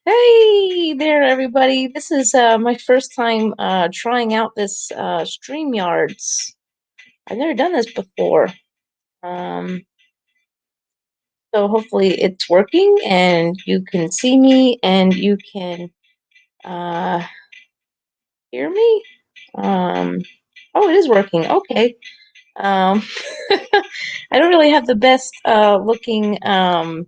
Hey there, everybody. This is my first time trying out this StreamYards. I've never done this before. Um, so hopefully it's working and you can see me and you can uh, hear me. Um, oh, it is working. Okay. Um, I don't really have the best looking uh,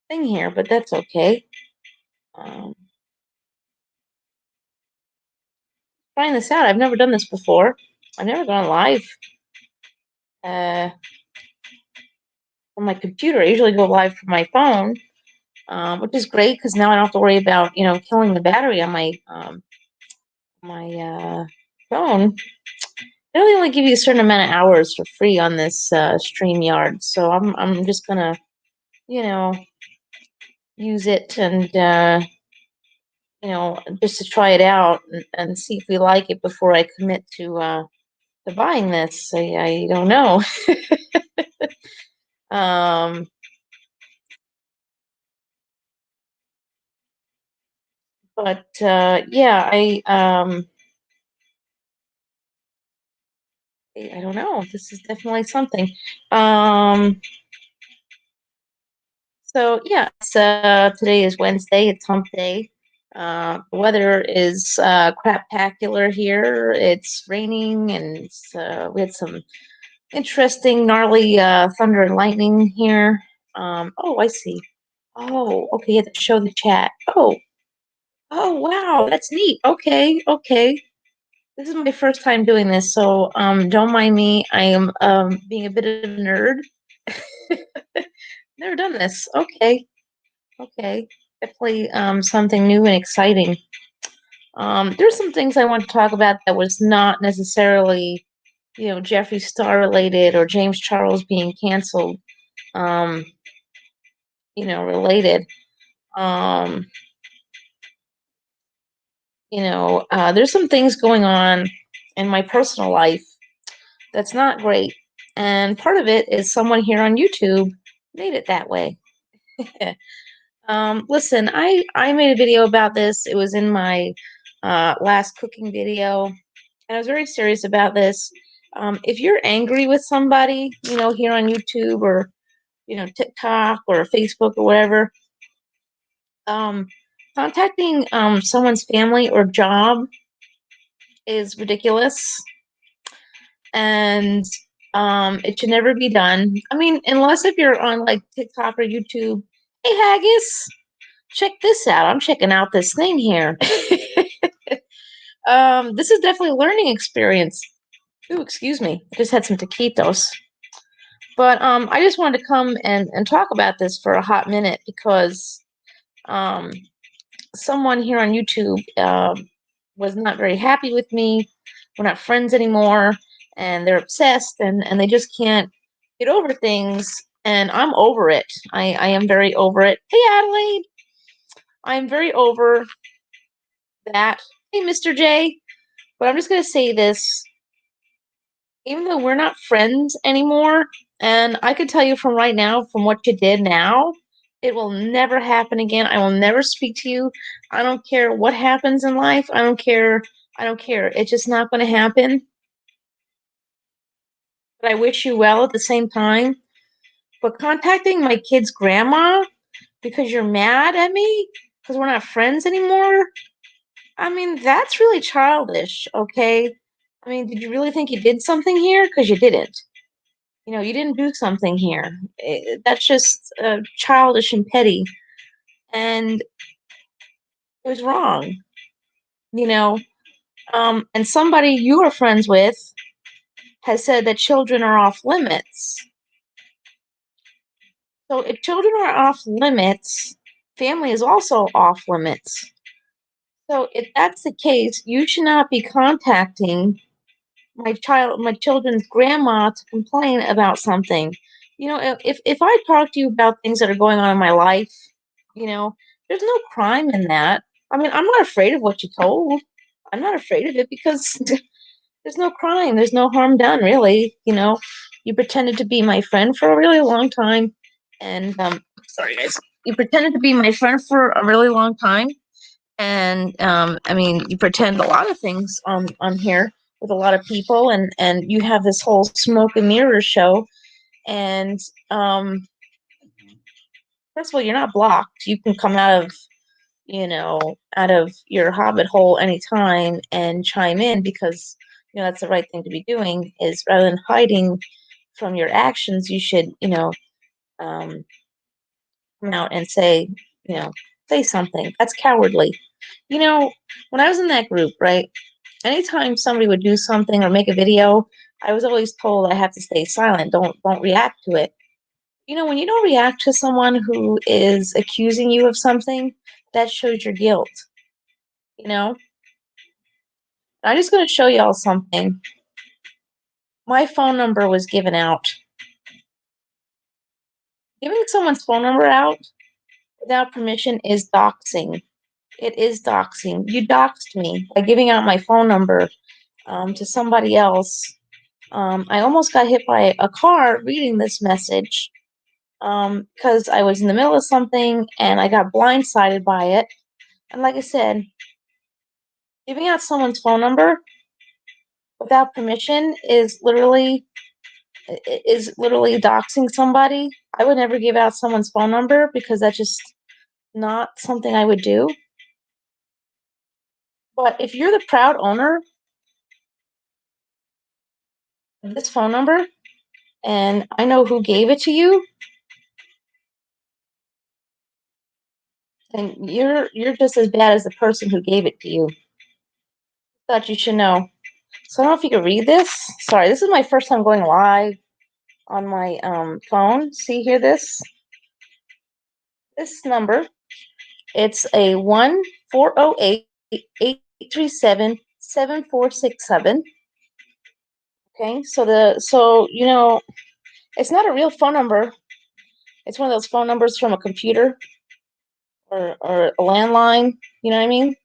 thing here, but that's okay. Um, Trying this out. I've never done this before. I've never gone live. Uh, on my computer. I usually go live from my phone, which is great because now I don't have to worry about killing the battery on my phone. They only give you a certain amount of hours for free on this StreamYard, so I'm just gonna you know use it and just to try it out and see if we like it before I commit to buying this. I don't know. um, but yeah, I don't know. This is definitely something. Um, so yeah, today is Wednesday. It's Hump Day. The weather is craptacular here. It's raining, and we had some interesting, gnarly thunder and lightning here. Oh, I see. Oh, okay. You have to show the chat. Oh, wow. That's neat. Okay, okay. This is my first time doing this, so don't mind me. I am being a bit of a nerd. Never done this. Okay, okay. Definitely something new and exciting. There's some things I want to talk about that was not necessarily, Jeffree Star related or James Charles being canceled, um, related. Um, there's some things going on in my personal life that's not great. And part of it is someone here on YouTube made it that way. Listen, I made a video about this. It was in my last cooking video, and I was very serious about this. If you're angry with somebody, here on YouTube or TikTok or Facebook or whatever, um, contacting someone's family or job is ridiculous, and it should never be done. I mean, unless if you're on like TikTok or YouTube. Hey, Haggis, check this out. I'm checking out this thing here. This is definitely a learning experience. Ooh, excuse me. I just had some taquitos. But I just wanted to come and talk about this for a hot minute because um, someone here on YouTube was not very happy with me. We're not friends anymore, and they're obsessed, and they just can't get over things. And I'm over it. I am very over it. Hey, Adelaide. I'm very over that. Hey, Mr. J. But I'm just going to say this. Even though we're not friends anymore, and I could tell you from right now, from what you did now, it will never happen again. I will never speak to you. I don't care what happens in life. I don't care. I don't care. It's just not going to happen. But I wish you well at the same time. But contacting my kid's grandma because you're mad at me because we're not friends anymore, I mean, that's really childish, okay? I mean, did you really think you did something here? Because you didn't. You didn't do something here. That's just childish and petty. And it was wrong, you know. And somebody you are friends with has said that children are off limits. So if children are off limits, family is also off limits. So if that's the case, you should not be contacting my children's grandma to complain about something. If I talk to you about things that are going on in my life, you know, there's no crime in that. I mean, I'm not afraid of what you told. I'm not afraid of it because there's no crime. There's no harm done, really. You pretended to be my friend for a really long time, and Sorry, guys. You pretended to be my friend for a really long time, and I mean, you pretend a lot of things on here with a lot of people, and you have this whole smoke and mirror show. And um, first of all, you're not blocked. You can come out of your hobbit hole anytime and chime in, because that's the right thing to be doing. Is rather than hiding from your actions, you should um, come out and you know, say something. That's cowardly. When I was in that group, right? Anytime somebody would do something or make a video, I was always told I have to stay silent. Don't react to it. When you don't react to someone who is accusing you of something, that shows your guilt. You know, I'm just going to show y'all something. My phone number was given out. Giving someone's phone number out without permission is doxing. It is doxing. You doxed me by giving out my phone number to somebody else. I almost got hit by a car reading this message because I was in the middle of something and I got blindsided by it. And like I said, giving out someone's phone number without permission is literally doxing somebody. I would never give out someone's phone number because that's just not something I would do. But if you're the proud owner of this phone number and I know who gave it to you, then you're just as bad as the person who gave it to you. Thought you should know. So I don't know if you can read this. Sorry, this is my first time going live on my phone. See here, this number. It's a 1-408-837-7467. Okay, so it's not a real phone number. It's one of those phone numbers from a computer or a landline. You know what I mean?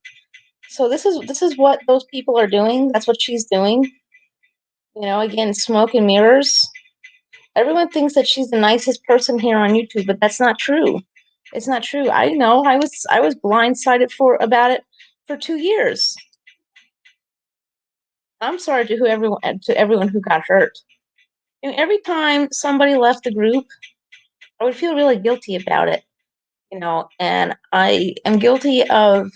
So this is what those people are doing. That's what she's doing. Again, smoke and mirrors. Everyone thinks that she's the nicest person here on YouTube, but that's not true. It's not true. I know. I was blindsided about it for 2 years. I'm sorry to everyone who got hurt. Every time somebody left the group, I would feel really guilty about it. And I am guilty of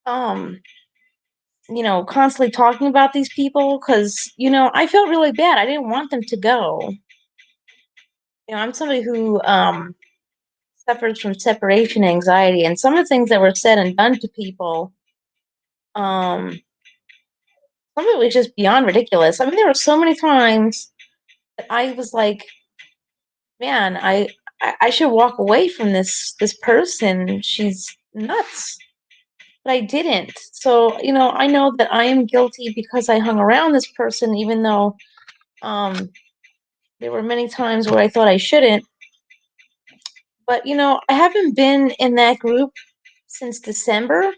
um constantly talking about these people because I felt really bad. I didn't want them to go. I'm somebody who suffers from separation anxiety, and some of the things that were said and done to people, um, some of it was just beyond ridiculous. I mean, there were so many times that I was like, man, I should walk away from this person. She's nuts. But I didn't. So, I know that I am guilty because I hung around this person, even though there were many times where I thought I shouldn't. But, I haven't been in that group since December,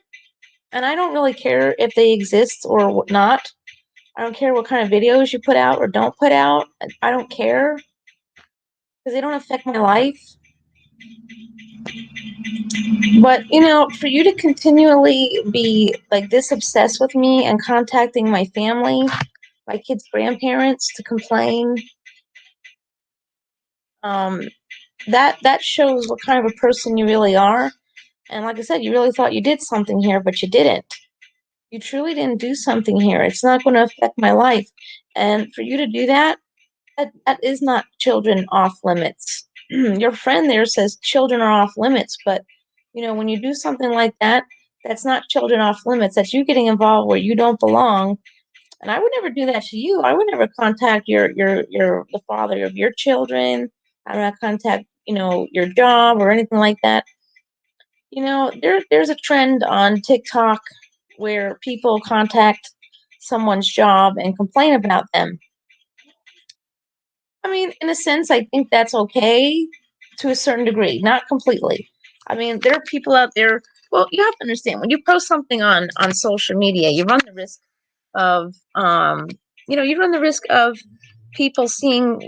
and I don't really care if they exist or not. I don't care what kind of videos you put out or don't put out. I don't care because they don't affect my life. But, for you to continually be like this obsessed with me and contacting my family, my kids' grandparents to complain, um, that shows what kind of a person you really are. And like I said, you really thought you did something here, but you didn't. You truly didn't do something here. It's not going to affect my life. And for you to do that is not children off limits. Your friend there says children are off limits, but when you do something like that, that's not children off limits. That's you getting involved where you don't belong. And I would never do that to you. I would never contact the father of your children. I would not contact your job or anything like that. There's a trend on TikTok where people contact someone's job and complain about them. I mean, in a sense, I think that's okay to a certain degree, not completely. I mean, there are people out there. Well, you have to understand when you post something on social media, you run the risk of you run the risk of people seeing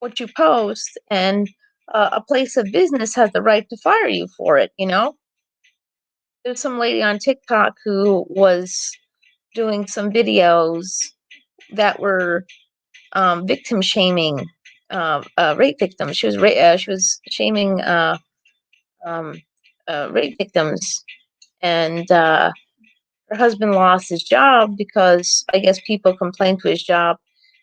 what you post, and a place of business has the right to fire you for it. There's some lady on TikTok who was doing some videos that were victim shaming rape victims. She was shaming um, rape victims, and her husband lost his job because I guess people complained to his job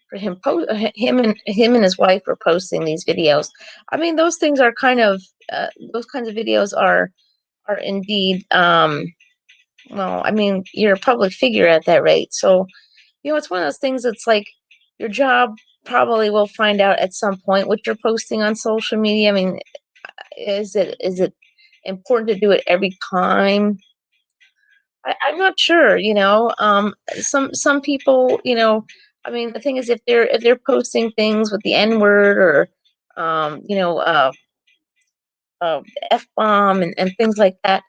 for him and his wife were posting these videos. I mean, those things are those kinds of videos are indeed well, I mean, you're a public figure at that rate, so it's one of those things that's like your job probably will find out at some point what you're posting on social media. I mean, is it important to do it every time? I'm not sure. Some people, I mean, the thing is, if they're posting things with the N word or, um, you know, uh, F bomb and things like that,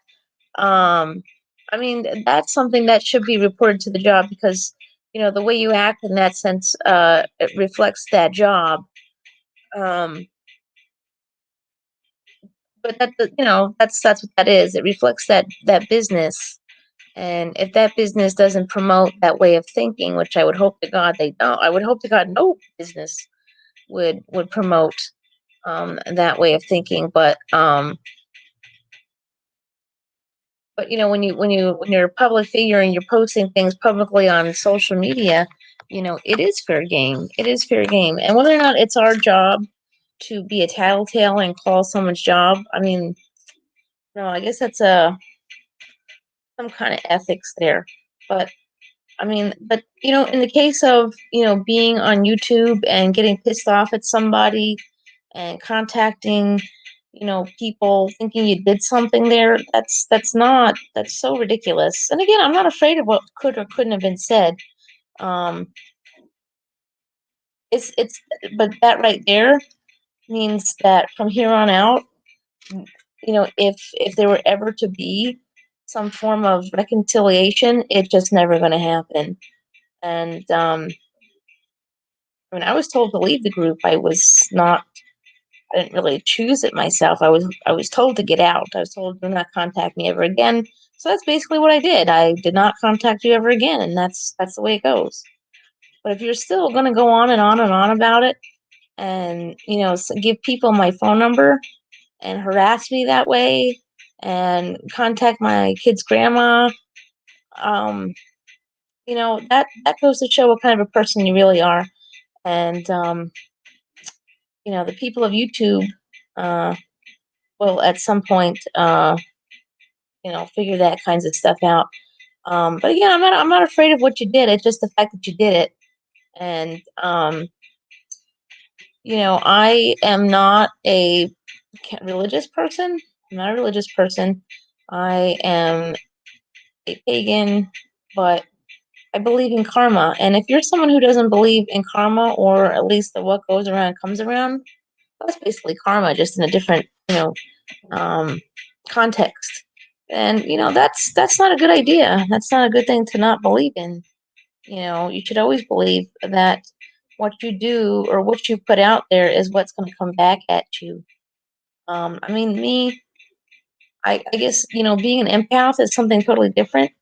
um, I mean, that's something that should be reported to the job because the way you act in that sense, it reflects that job. Um, but that's what that is. It reflects that business. And if that business doesn't promote that way of thinking, which I would hope to God they don't, I would hope to God no business would promote that way of thinking. But when you're a public figure and you're posting things publicly on social media, it is fair game. It is fair game. And whether or not it's our job to be a tattletale and call someone's job, I mean, no, I guess that's some kind of ethics there. But I mean, but in the case of being on YouTube and getting pissed off at somebody and contacting people thinking you did something there, that's so ridiculous. And again, I'm not afraid of what could or couldn't have been said. Um, it's but that right there means that from here on out, if there were ever to be some form of reconciliation, it's just never going to happen. And I was told to leave the group. I didn't really choose it myself. I was told to get out. I was told do not contact me ever again. So that's basically what I did. I did not contact you ever again, and that's the way it goes. But if you're still going to go on and on and on about it, and give people my phone number and harass me that way, and contact my kid's grandma, um, that goes to show what kind of a person you really are. And the people of YouTube uh, will at some point, figure that kinds of stuff out. But again, I'm not afraid of what you did. It's just the fact that you did it. And I am not a religious person. I'm not a religious person. I am a pagan, but I believe in karma. And if you're someone who doesn't believe in karma, or at least that what goes around comes around, that's basically karma, just in a different, um, context. And that's not a good idea. That's not a good thing to not believe in. You should always believe that what you do or what you put out there is what's going to come back at you. I mean, I guess being an empath is something totally different.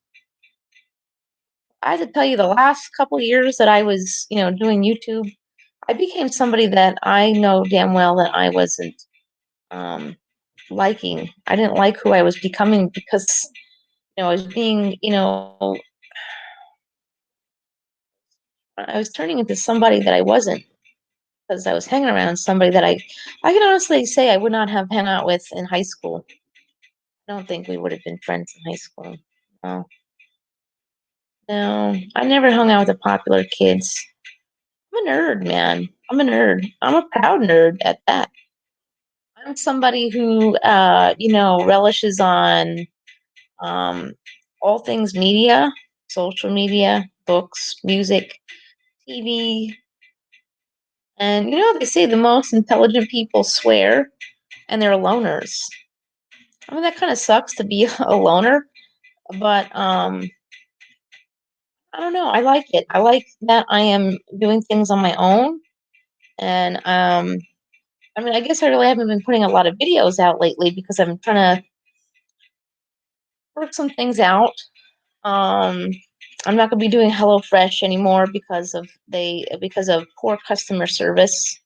I have to tell you, the last couple years that I was, doing YouTube, I became somebody that I know damn well that I wasn't um, liking. I didn't like who I was becoming because I was being, I was turning into somebody that I wasn't because I was hanging around somebody that I can honestly say I would not have hung out with in high school. I don't think we would have been friends in high school. No, no, I never hung out with the popular kids. I'm a nerd, man. I'm a nerd. I'm a proud nerd at that. I'm somebody who, relishes on um, all things media, social media, books, music, TV. And they say the most intelligent people swear, and they're loners. I mean, that kind of sucks to be a loner, but I don't know. I like it. I like that I am doing things on my own, And I mean, I guess I really haven't been putting a lot of videos out lately because I'm trying to work some things out. Um, I'm not going to be doing HelloFresh anymore because of poor customer service.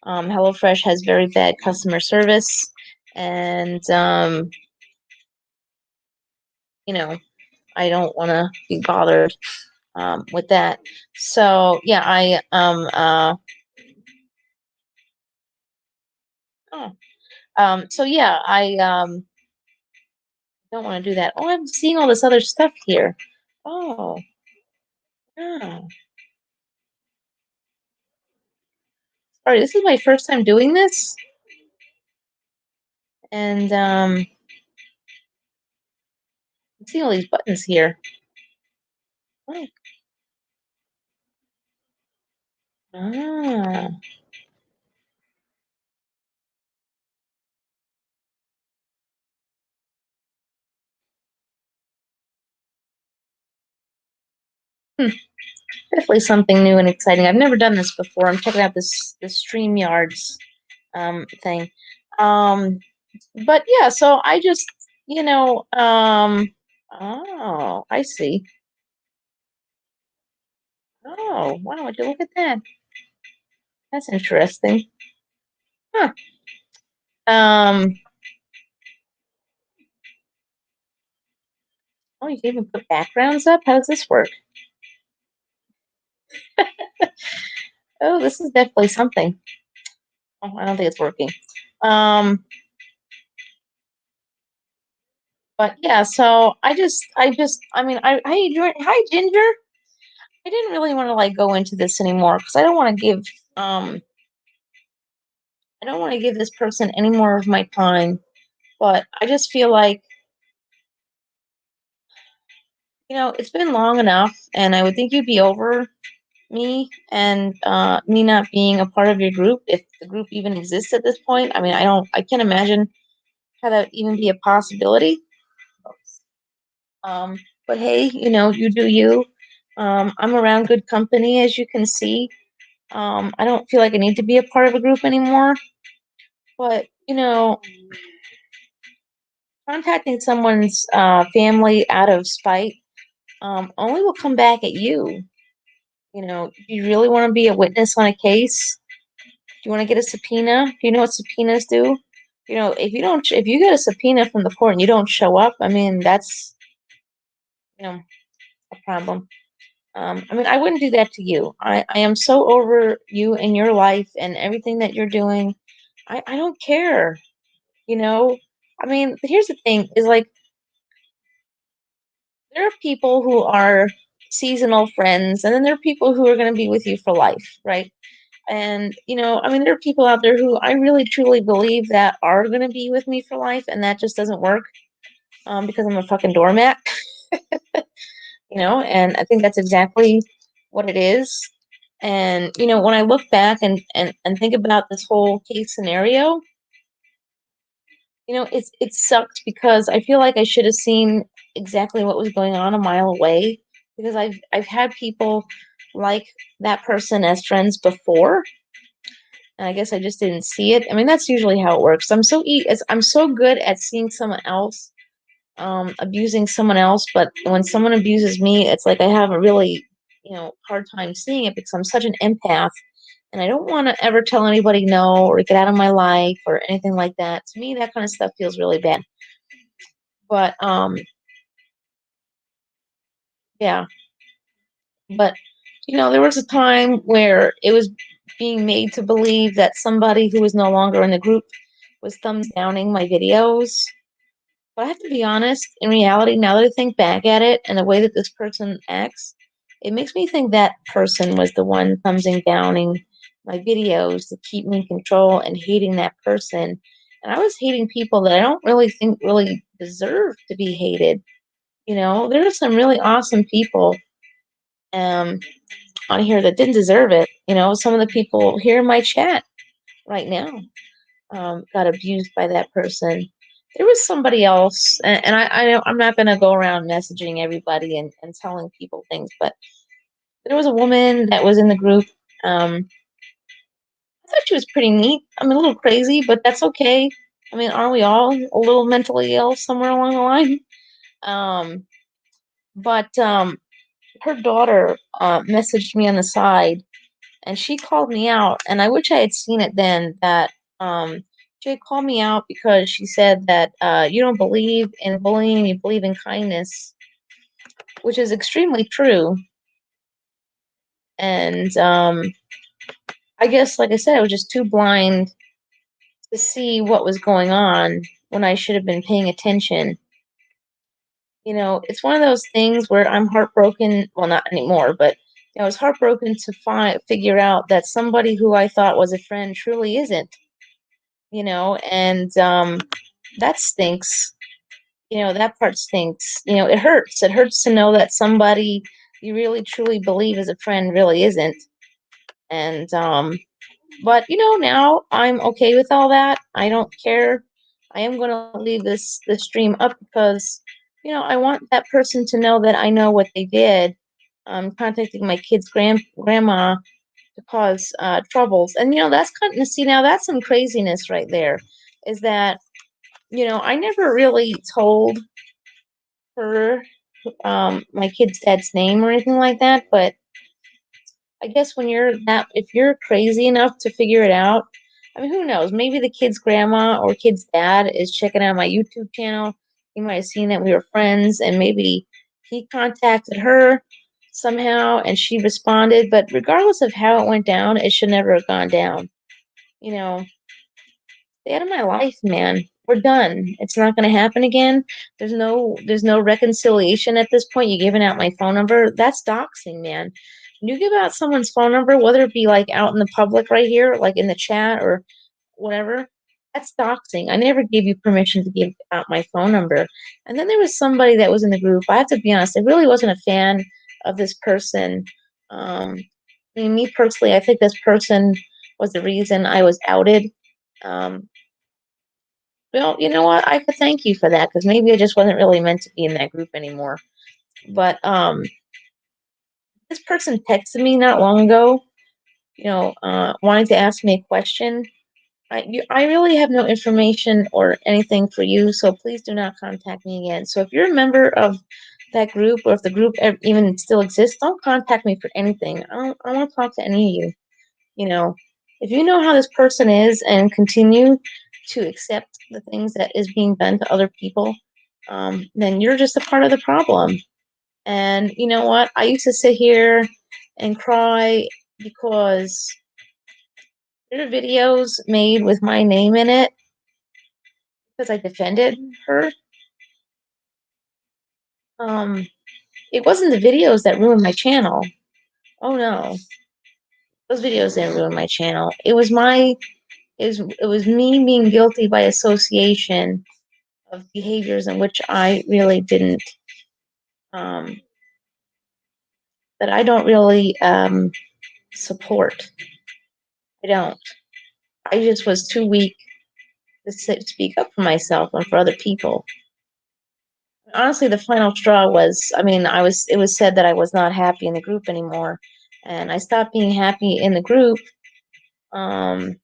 HelloFresh has very bad customer service, and you know, I don't want to be bothered with that. So yeah, oh, so yeah, I don't want to do that. Oh, I'm seeing all this other stuff here. Oh, yeah. Sorry, this is my first time doing this, and I'm seeing all these buttons here. Oh, ah, hmm, definitely something new and exciting. I've never done this before. I'm checking out this StreamYards thing. Um, but yeah, so I just, oh, I see. Oh, wow, would you look at that? That's interesting. Huh. Um, oh, you can even put backgrounds up? How does this work? Oh, this is definitely something. Oh, I don't think it's working. Um, but yeah, so I mean, hi, Ginger. I didn't really want to like go into this anymore because um, I don't want to give this person any more of my time. But I just feel like, it's been long enough, and I would think you'd be over me and me not being a part of your group if the group even exists at this point. I mean, I can't imagine how that would even be a possibility. Um, but hey, you do you. I'm around good company, as you can see. I don't feel like I need to be a part of a group anymore. But contacting someone's family out of spite only will come back at you. Do you really want to be a witness on a case? Do you want to get a subpoena? Do you know what subpoenas do? If you get a subpoena from the court and you don't show up, I mean, that's, a problem. I mean, I wouldn't do that to you. I am so over you and your life and everything that you're doing. I don't care, you know? I mean, here's the thing is like, there are people who are seasonal friends, and then there are people who are going to be with you for life, right? And, I mean, there are people out there who I really truly believe that are going to be with me for life, and that just doesn't work because I'm a fucking doormat, and I think that's exactly what it is. And, when I look back and think about this whole case scenario, it sucked because I feel like I should have seen exactly what was going on a mile away because I've had people like that person as friends before, and I guess I just didn't see it. I mean, that's usually how it works. I'm so good at seeing someone else abusing someone else, but when someone abuses me, it's like I have a really, hard time seeing it because I'm such an empath, and I don't want to ever tell anybody no or get out of my life or anything like that. To me, that kind of stuff feels really bad. But yeah, but there was a time where it was being made to believe that somebody who was no longer in the group was thumbs downing my videos. But I have to be honest, in reality, now that I think back at it and the way that this person acts, it makes me think that person was the one thumbsing downing my videos to keep me in control and hating that person. And I was hating people that I don't really think really deserve to be hated. There are some really awesome people um, on here that didn't deserve it. Some of the people here in my chat right now got abused by that person. There was somebody else, and I'm not going to go around messaging everybody and telling people things, but there was a woman that was in the group. Um, she was pretty neat. I mean, a little crazy, but that's okay. I mean, aren't we all a little mentally ill somewhere along the line? Um, but her daughter messaged me on the side, and she called me out. And I wish I had seen it then. That she had called me out because she said that you don't believe in bullying, you believe in kindness, which is extremely true. And I guess, like I said, I was just too blind to see what was going on when I should have been paying attention. It's one of those things where I'm heartbroken. Well, not anymore, but I was heartbroken to figure out that somebody who I thought was a friend truly isn't. And that stinks. That part stinks. It hurts. It hurts to know that somebody you really truly believe is a friend really isn't. And but now I'm okay with all that. I don't care. I am going to leave this stream up because I want that person to know that I know what they did. Contacting my kid's grandma to cause troubles, and that's kind of see now that's some craziness right there. Is that I never really told her my kid's dad's name or anything like that, but I guess when if you're crazy enough to figure it out, I mean, who knows? Maybe the kid's grandma or kid's dad is checking out my YouTube channel. He might have seen that we were friends, and maybe he contacted her somehow and she responded. But regardless of how it went down, it should never have gone down. You know, Stay out of my life, man. We're done. It's not going to happen again. There's no reconciliation at this point. You're giving out my phone number. That's doxing, man. When you give out someone's phone number, whether it be like out in the public right here, like in the chat or whatever, that's doxing. I never gave you permission to give out my phone number. And then there was somebody that was in the group. I have to be honest, I really wasn't a fan of this person. I mean, me personally, I think this person was the reason I was outed. Um, well, you know what? I could thank you for that because maybe I just wasn't really meant to be in that group anymore. But this person texted me not long ago, wanting to ask me a question. I really have no information or anything for you, so please do not contact me again. So if you're a member of that group, or if the group even still exists, don't contact me for anything. I don't want to talk to any of you. If you know how this person is and continue to accept the things that is being done to other people, then you're just a part of the problem. And you know what? I used to sit here and cry because there are videos made with my name in it because I defended her. Um, it wasn't the videos that ruined my channel. Oh no, those videos didn't ruin my channel. It was me being guilty by association of behaviors in which I really didn't, um, that I don't really support. I don't. I just was too weak to speak up for myself and for other people. Honestly, the final straw was, I mean, it was said that I was not happy in the group anymore. And I stopped being happy in the group um,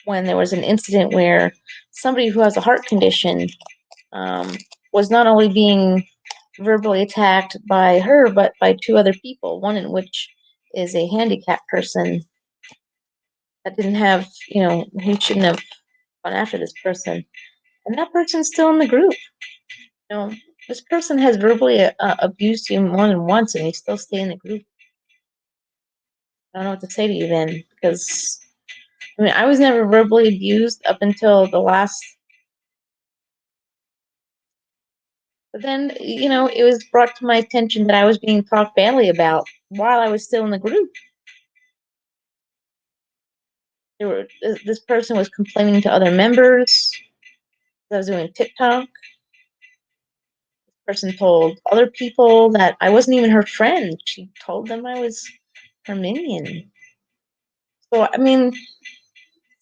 when there was an incident where somebody who has a heart condition um, was not only being verbally attacked by her, but by two other people, one in which is a handicapped person that didn't have, he shouldn't have gone after this person. And that person's still in the group. You know, this person has verbally abused you more than once, and you still stay in the group. I don't know what to say to you then, because I mean, I was never verbally abused up until the last. But then, it was brought to my attention that I was being talked badly about while I was still in the group. This person was complaining to other members that I was doing TikTok. This person told other people that I wasn't even her friend. She told them I was her minion. So, I mean,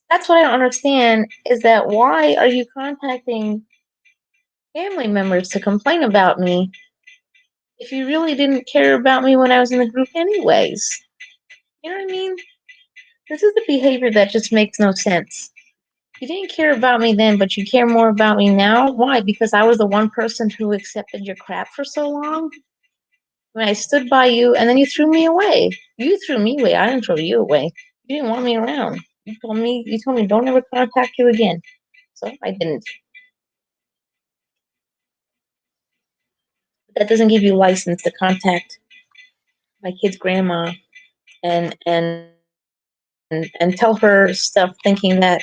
that's what I don't understand is that why are you contacting family members to complain about me if you really didn't care about me when I was in the group anyways? You know what I mean? This is the behavior that just makes no sense. You didn't care about me then, but you care more about me now. Why? Because I was the one person who accepted your crap for so long. When I stood by you, and then you threw me away. You threw me away. I didn't throw you away. You didn't want me around. You told me don't ever contact you again. So I didn't. But that doesn't give you license to contact my kid's grandma and tell her stuff, thinking that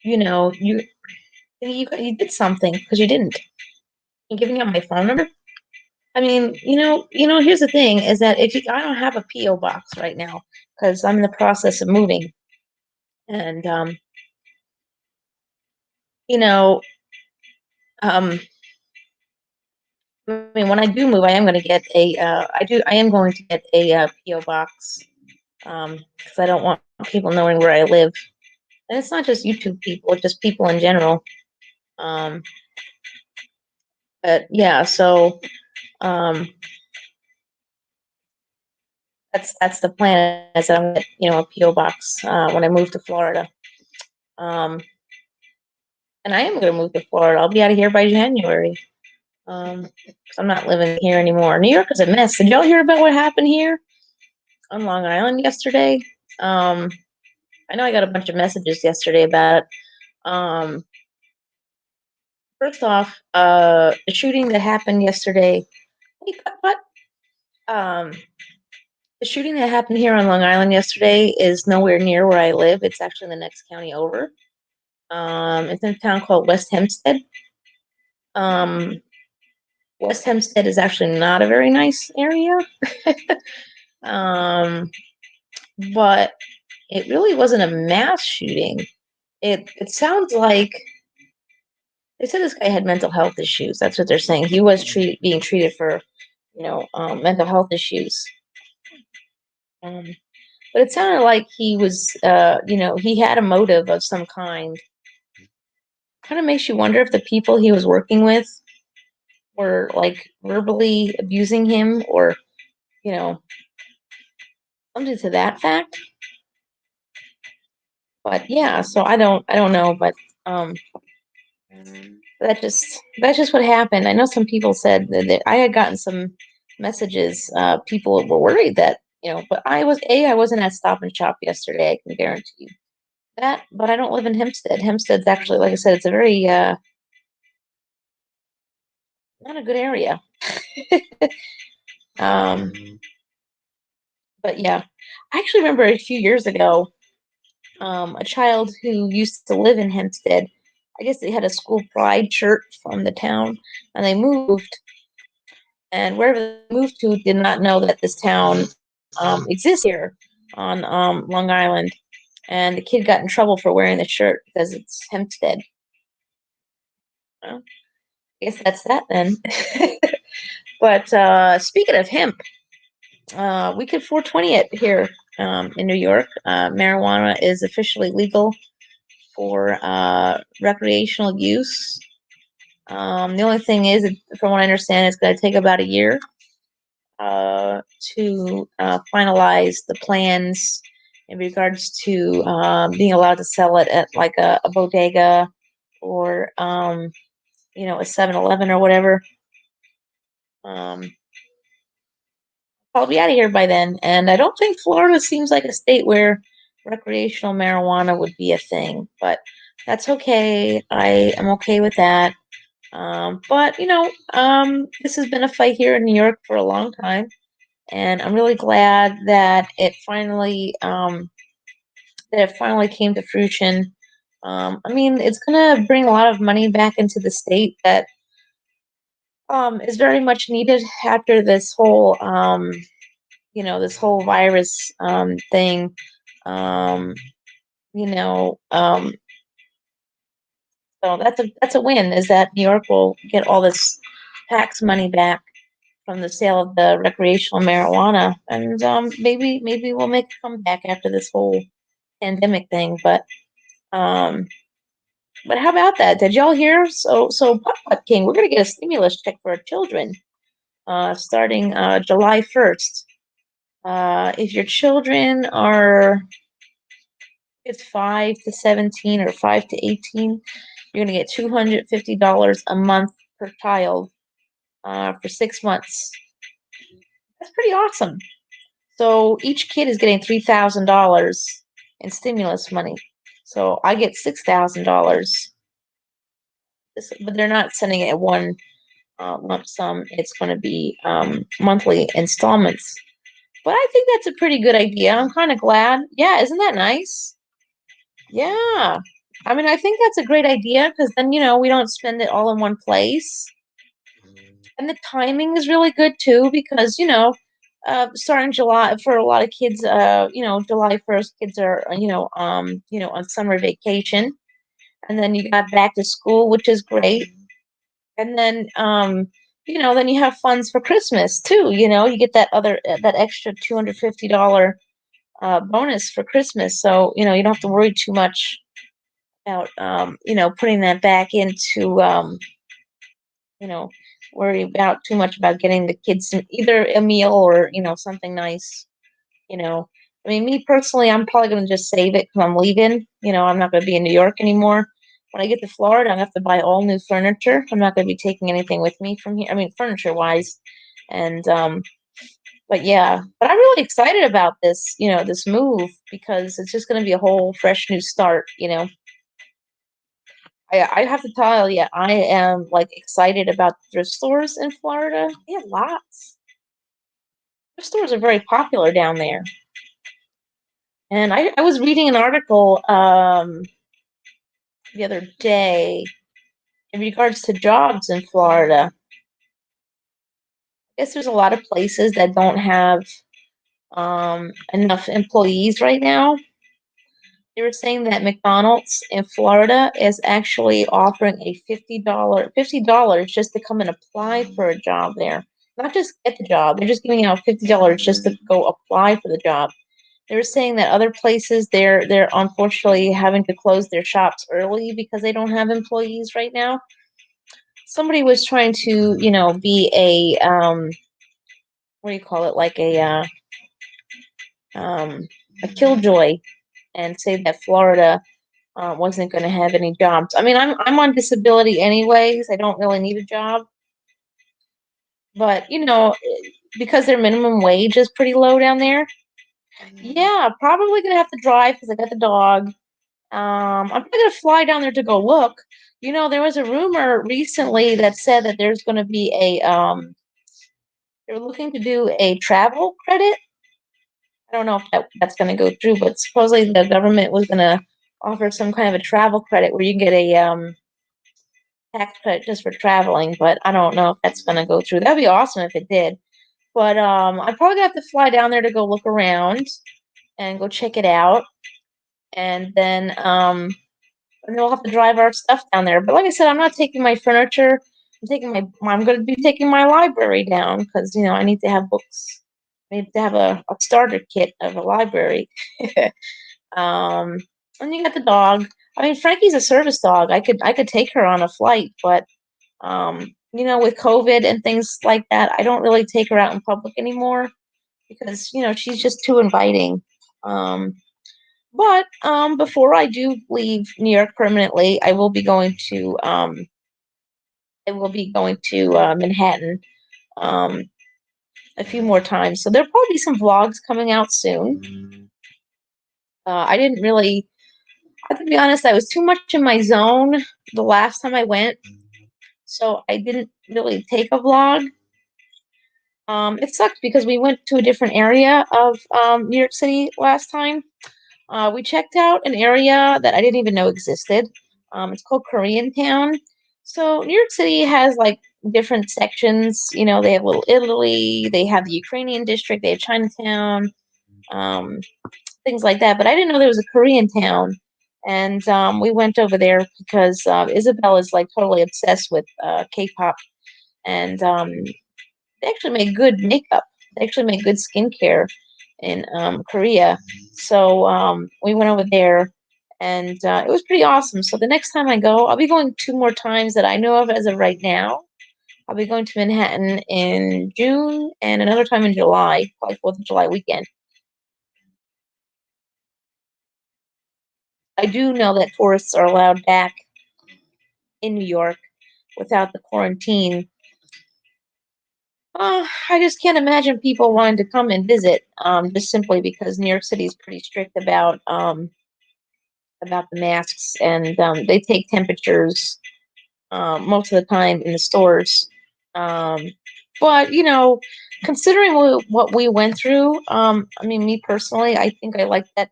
you did something because you didn't. You giving out my phone number. I mean, here's the thing: is that I don't have a PO box right now because I'm in the process of moving, and you know, um, I mean, when I do move, I am going to get I am going to get a PO box because I don't want people knowing where I live, and it's not just YouTube people; it's just people in general. Um, but yeah, so um, that's the plan. Is that I'm going to get a PO box when I move to Florida. Um, and I am going to move to Florida. I'll be out of here by January. 'Cause I'm not living here anymore. New York is a mess. Did y'all hear about what happened here on Long Island yesterday? Um, I know I got a bunch of messages yesterday about it. First off, the shooting that happened yesterday. Hey, what? Um, the shooting that happened here on Long Island yesterday is nowhere near where I live. It's actually in the next county over. It's in a town called West Hempstead. Um, West Hempstead is actually not a very nice area. um, but it really wasn't a mass shooting. It sounds like they said this guy had mental health issues. That's what they're saying. He was being treated for, mental health issues. Um, but it sounded like he was, he had a motive of some kind. Kind of makes you wonder if the people he was working with were like verbally abusing him, or you know something to that fact. But yeah, so I don't know, but um, that's just what happened. I know some people said that I had gotten some messages. People were worried that but I wasn't at Stop and Shop yesterday. I can guarantee you that. But I don't live in Hempstead. Hempstead's actually, like I said, it's a very not a good area. um, but yeah, I actually remember a few years ago, a child who used to live in Hempstead. I guess they had a school pride shirt from the town, and they moved. And wherever they moved to, did not know that this town exists here on Long Island. And the kid got in trouble for wearing the shirt because it's Hempstead. Well, I guess that's that then. But speaking of hemp, we could 420 it here in New York. Marijuana is officially legal for recreational use. The only thing is, from what I understand, it's going to take about a year to finalize the plans in regards to being allowed to sell it at like a bodega or a 7-Eleven or whatever. I'll be out of here by then, and I don't think Florida seems like a state where recreational marijuana would be a thing, but that's okay. I am okay with that. But this has been a fight here in New York for a long time, and I'm really glad that it finally came to fruition. I mean, it's gonna bring a lot of money back into the state that is very much needed after this whole virus thing. Um, you know, um, so that's a win. Is that New York will get all this tax money back from the sale of the recreational marijuana, and maybe we'll make a comeback after this whole pandemic thing. Um, but how about that? Did y'all hear? So Putt King, we're gonna get a stimulus check for our children, starting July 1st. If your children are It's 5 to 17 or 5 to 18. You're gonna get $250 a month per child for 6 months. That's pretty awesome. So each kid is getting $3,000 in stimulus money. So I get $6,000. But they're not sending it at one lump sum. It's going to be monthly installments. But I think that's a pretty good idea. I'm kind of glad. Yeah, isn't that nice? Yeah. I mean, I think that's a great idea because then, we don't spend it all in one place. And the timing is really good too because, starting July for a lot of kids, July 1st, kids are, on summer vacation. And then you got back to school, which is great. And then, then you have funds for Christmas too. You get that extra $250 bonus for Christmas. So, you don't have to worry too much about, putting that back into, you know, worry about too much about getting the kids either a meal or, something nice, you know. I mean, me personally, I'm probably going to just save it because I'm leaving. I'm not going to be in New York anymore. When I get to Florida, I'm going to have to buy all new furniture. I'm not going to be taking anything with me from here. I mean, furniture wise. And, but yeah, but I'm really excited about this, this move because it's just going to be a whole fresh new start. I have to tell you, I am like excited about thrift stores in Florida. Yeah, lots. Thrift stores are very popular down there. And I was reading an article the other day in regards to jobs in Florida. I guess there's a lot of places that don't have enough employees right now. They were saying that McDonald's in Florida is actually offering a $50 just to come and apply for a job there. Not just get the job, they're just giving out $50 just to go apply for the job. They were saying that other places they're unfortunately having to close their shops early because they don't have employees right now. Somebody was trying to, be what do you call it, like a killjoy, and say that Florida wasn't going to have any jobs. I mean, I'm on disability anyways. I don't really need a job, but because their minimum wage is pretty low down there. Yeah, probably gonna have to drive because I got the dog. I'm probably gonna fly down there to go look. There was a rumor recently that said that there's gonna be they're looking to do a travel credit. I don't know if that's gonna go through, but supposedly the government was gonna offer some kind of a travel credit where you can get a tax credit just for traveling, but I don't know if that's gonna go through. That'd be awesome if it did. But I probably have to fly down there to go look around and go check it out, and then we'll have to drive our stuff down there. But like I said, I'm not taking my furniture. I'm going to be taking my library down because I need to have books. I need to have a starter kit of a library. um, and you got the dog. I mean, Frankie's a service dog. I could take her on a flight, but with COVID and things like that, I don't really take her out in public anymore because she's just too inviting. But before I do leave New York permanently, I will be going to Manhattan um, a few more times. So there'll probably be some vlogs coming out soon. I didn't really, I have to be honest, I was too much in my zone the last time I went, so I didn't really take a vlog. It sucked because we went to a different area of New York City last time. We checked out an area that I didn't even know existed. It's called Korean Town. So New York City has like different sections. They have Little Italy, they have the Ukrainian district, they have Chinatown, um, things like that. But I didn't know there was a Korean town. And we went over there because Isabel is like totally obsessed with K-pop, and they actually make good makeup. They actually make good skincare in Korea. So we went over there, and it was pretty awesome. So the next time I go, I'll be going 2 more times that I know of as of right now. I'll be going to Manhattan in June and another time in July, probably 4th of July weekend. I do know that tourists are allowed back in New York without the quarantine. I just can't imagine people wanting to come and visit, just simply because New York City is pretty strict about the masks, and they take temperatures most of the time in the stores. Um, but considering what we went through, I mean, me personally, I think I like that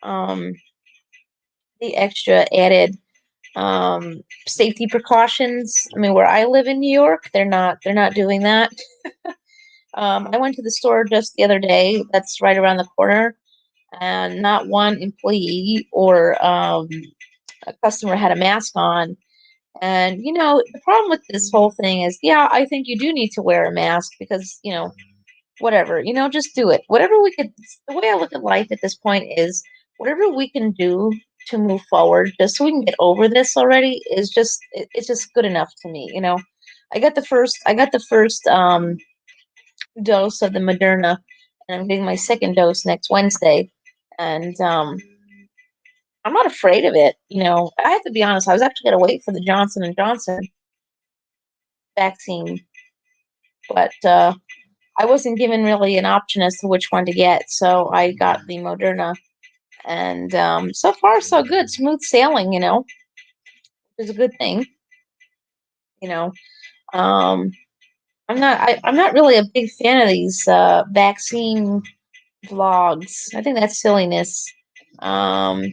um, the extra added safety precautions. I mean, where I live in New York, they're not doing that. I went to the store just the other day. That's right around the corner, and not one employee or a customer had a mask on. And the problem with this whole thing is, yeah, I think you do need to wear a mask because whatever, just do it. Whatever we could. The way I look at life at this point is whatever we can do to move forward, just so we can get over this already, is it's just good enough to me. I got the first dose of the Moderna, and I'm getting my second dose next Wednesday, and I'm not afraid of it. I have to be honest. I was actually going to wait for the Johnson & Johnson vaccine, but I wasn't given really an option as to which one to get, so I got the Moderna, and so far so good, smooth sailing. Which is a good thing. You know, um, I'm not really a big fan of these vaccine vlogs. I think that's silliness. Um,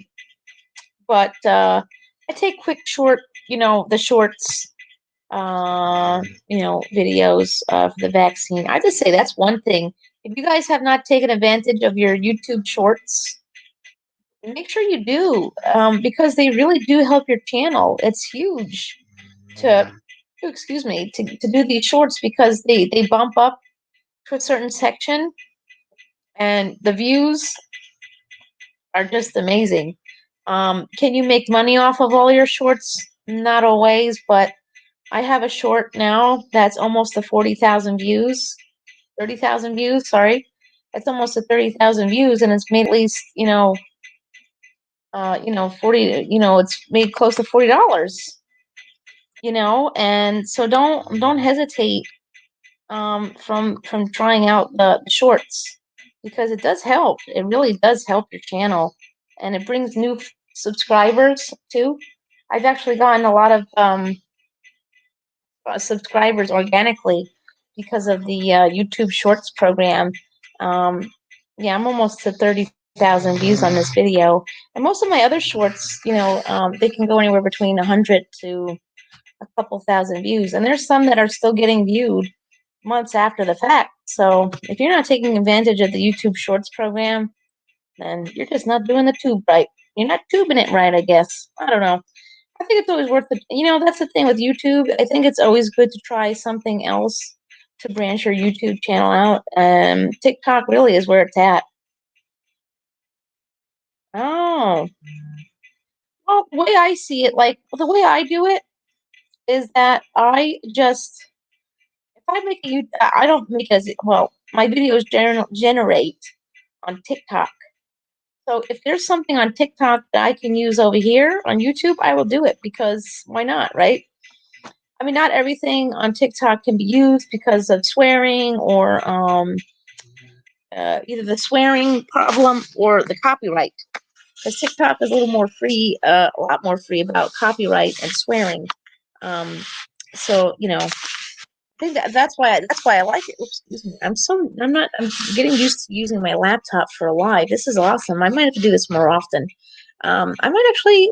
but I take quick short, the shorts, videos of the vaccine. I just say that's one thing. If you guys have not taken advantage of your YouTube shorts, make sure you do, because they really do help your channel. It's huge to, excuse me, to do these shorts because they bump up to a certain section and the views are just amazing. Can you make money off of all your shorts? Not always, but I have a short now that's almost to 40,000 views, 30,000 views. Sorry, it's almost to 30,000 views, and it's made at least 40. It's made close to $40. And so don't hesitate from trying out the shorts because it does help. It really does help your channel, and it brings new subscribers too. I've actually gotten a lot of subscribers organically because of the YouTube Shorts program. Um, yeah, I'm almost to 30,000 views on this video, and most of my other shorts, they can go anywhere between 100 to a couple thousand views, and there's some that are still getting viewed months after the fact. So if you're not taking advantage of the YouTube Shorts program, then you're just not doing the tube right. You're not tubing it right, I guess. I don't know. I think it's always worth it. That's the thing with YouTube. I think it's always good to try something else to branch your YouTube channel out. TikTok really is where it's at. Oh, well, the way I see it, like the way I do it is that I just if I make a I don't make as well. My videos generate on TikTok. So if there's something on TikTok that I can use over here on YouTube, I will do it because why not, right? I mean, not everything on TikTok can be used because of swearing or either the swearing problem or the copyright. Because TikTok is a little more free, a lot more free about copyright and swearing. Um, so I think that's why I like it. Oops, excuse me. I'm getting used to using my laptop for a live. This is awesome. I might have to do this more often. I actually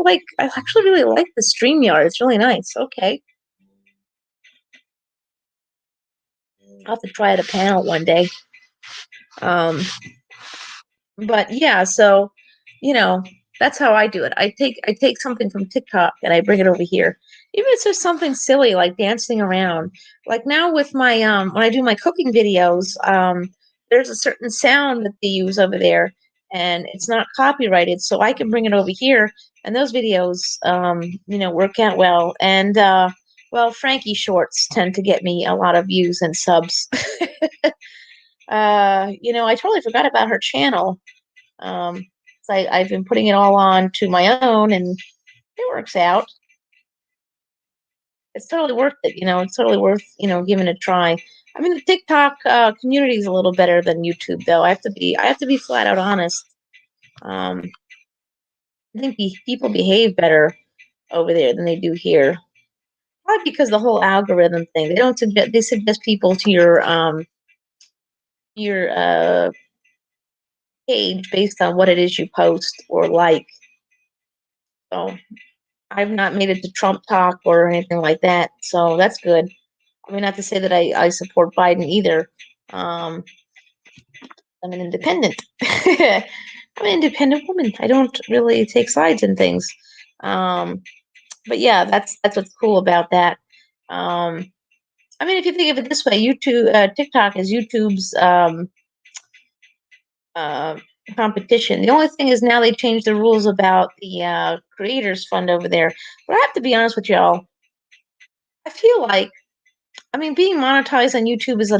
really like the StreamYard. It's really nice. Okay. I'll have to try it a panel one day. Um, but yeah, so you know, that's how I do it. I take something from TikTok and I bring it over here. Even if it's just something silly like dancing around. Like now with my when I do my cooking videos, there's a certain sound that they use over there and it's not copyrighted, so I can bring it over here and those videos work out well. And well, Frankie shorts tend to get me a lot of views and subs. I totally forgot about her channel. Um, I've been putting it all on to my own, and it works out. It's totally worth it. It's totally worth giving it a try. I mean, the TikTok community is a little better than YouTube, though. I have to be flat out honest. Um, I think people behave better over there than they do here. Probably because the whole algorithm thing. They suggest people to your page based on what it is you post or like. So I've not made it to Trump talk or anything like that. So that's good. I mean, not to say that I support Biden either. Um, I'm an independent. I'm an independent woman. I don't really take sides in things. Um, but yeah, that's what's cool about that. Um, I mean, if you think of it this way, TikTok is YouTube's uh, competition. The only thing is now they changed the rules about the creators fund over there. But I have to be honest with y'all. I feel like, I mean, being monetized on YouTube is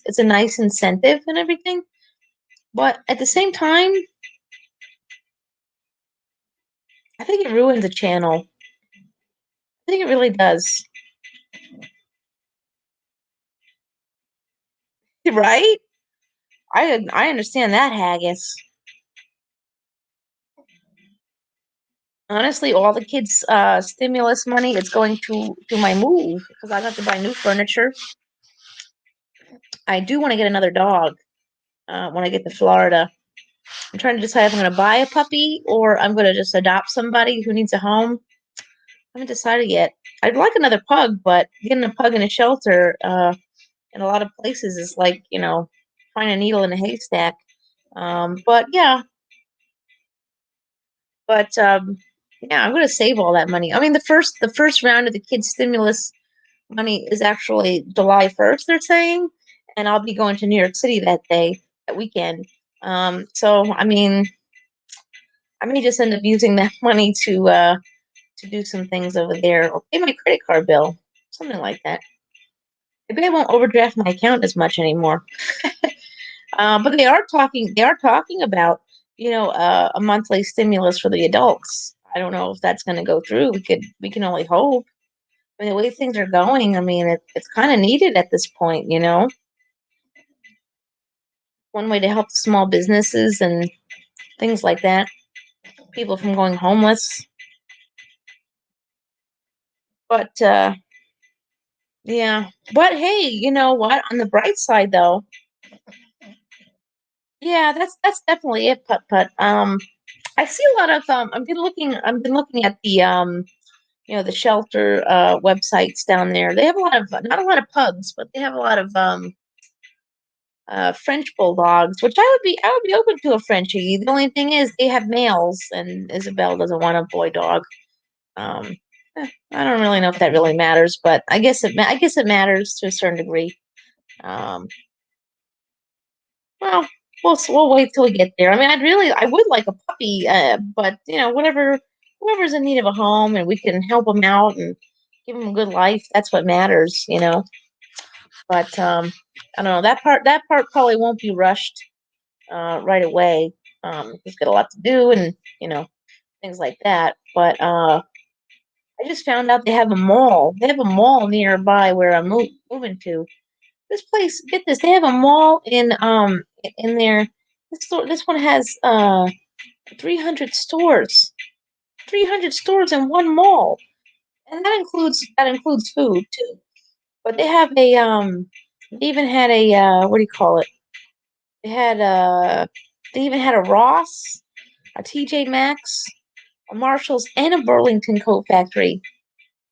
it's a nice incentive and everything. But at the same time, I think it ruins the channel. I think it really does. Right? I understand that haggis. Honestly, all the kids' stimulus money is going to my move because I have to buy new furniture. I do want to get another dog when I get to Florida. I'm trying to decide if I'm going to buy a puppy or I'm going to just adopt somebody who needs a home. I haven't decided yet. I'd like another pug, but getting a pug in a shelter in a lot of places is like, find a needle in a haystack. But yeah, but yeah, I'm going to save all that money. I mean, the first round of the kids' stimulus money is actually July 1st, they're saying, and I'll be going to New York City that weekend. So I mean, I may just end up using that money to do some things over there or pay my credit card bill, something like that. Maybe I won't overdraft my account as much anymore. But they are talking about a monthly stimulus for the adults. I don't know if that's going to go through. We can only hope. I mean, the way things are going, I mean, it's kind of needed at this point. One way to help the small businesses and things like that, people from going homeless. But yeah, but hey, you know what? On the bright side, though, yeah, that's definitely it. But I see a lot of I've been looking at the shelter websites down there. They have a lot of not a lot of pugs, but they have a lot of French bulldogs, which I would be open to a Frenchie. The only thing is they have males, and Isabel doesn't want a boy dog. Um, I don't really know if that really matters, but I guess it matters to a certain degree. Um, well, we'll wait till we get there. I mean, I would like a puppy, but whoever's in need of a home and we can help them out and give them a good life. That's what matters. But I don't know, that part probably won't be rushed right away. He's got a lot to do and things like that. But I just found out they have a mall. They have a mall nearby where I'm moving to. This place, get this, they have a mall in there. This one has 300 stores. 300 stores in one mall. And that includes food too. But they even had a what do you call it? They had they even had a Ross, a TJ Maxx, a Marshalls, and a Burlington Coat Factory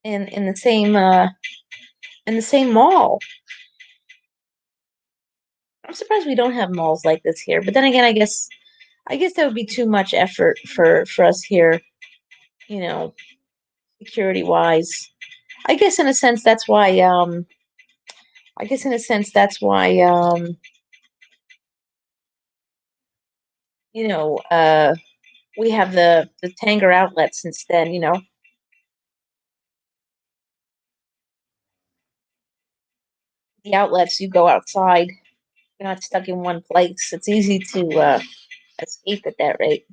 in the same mall. I'm surprised we don't have malls like this here. But then again, I guess that would be too much effort for us here, you know, security wise. I guess in a sense that's why I guess in a sense that's why you know we have the Tanger outlets instead. The outlets, you go outside. You're not stuck in one place. It's easy to escape at that rate.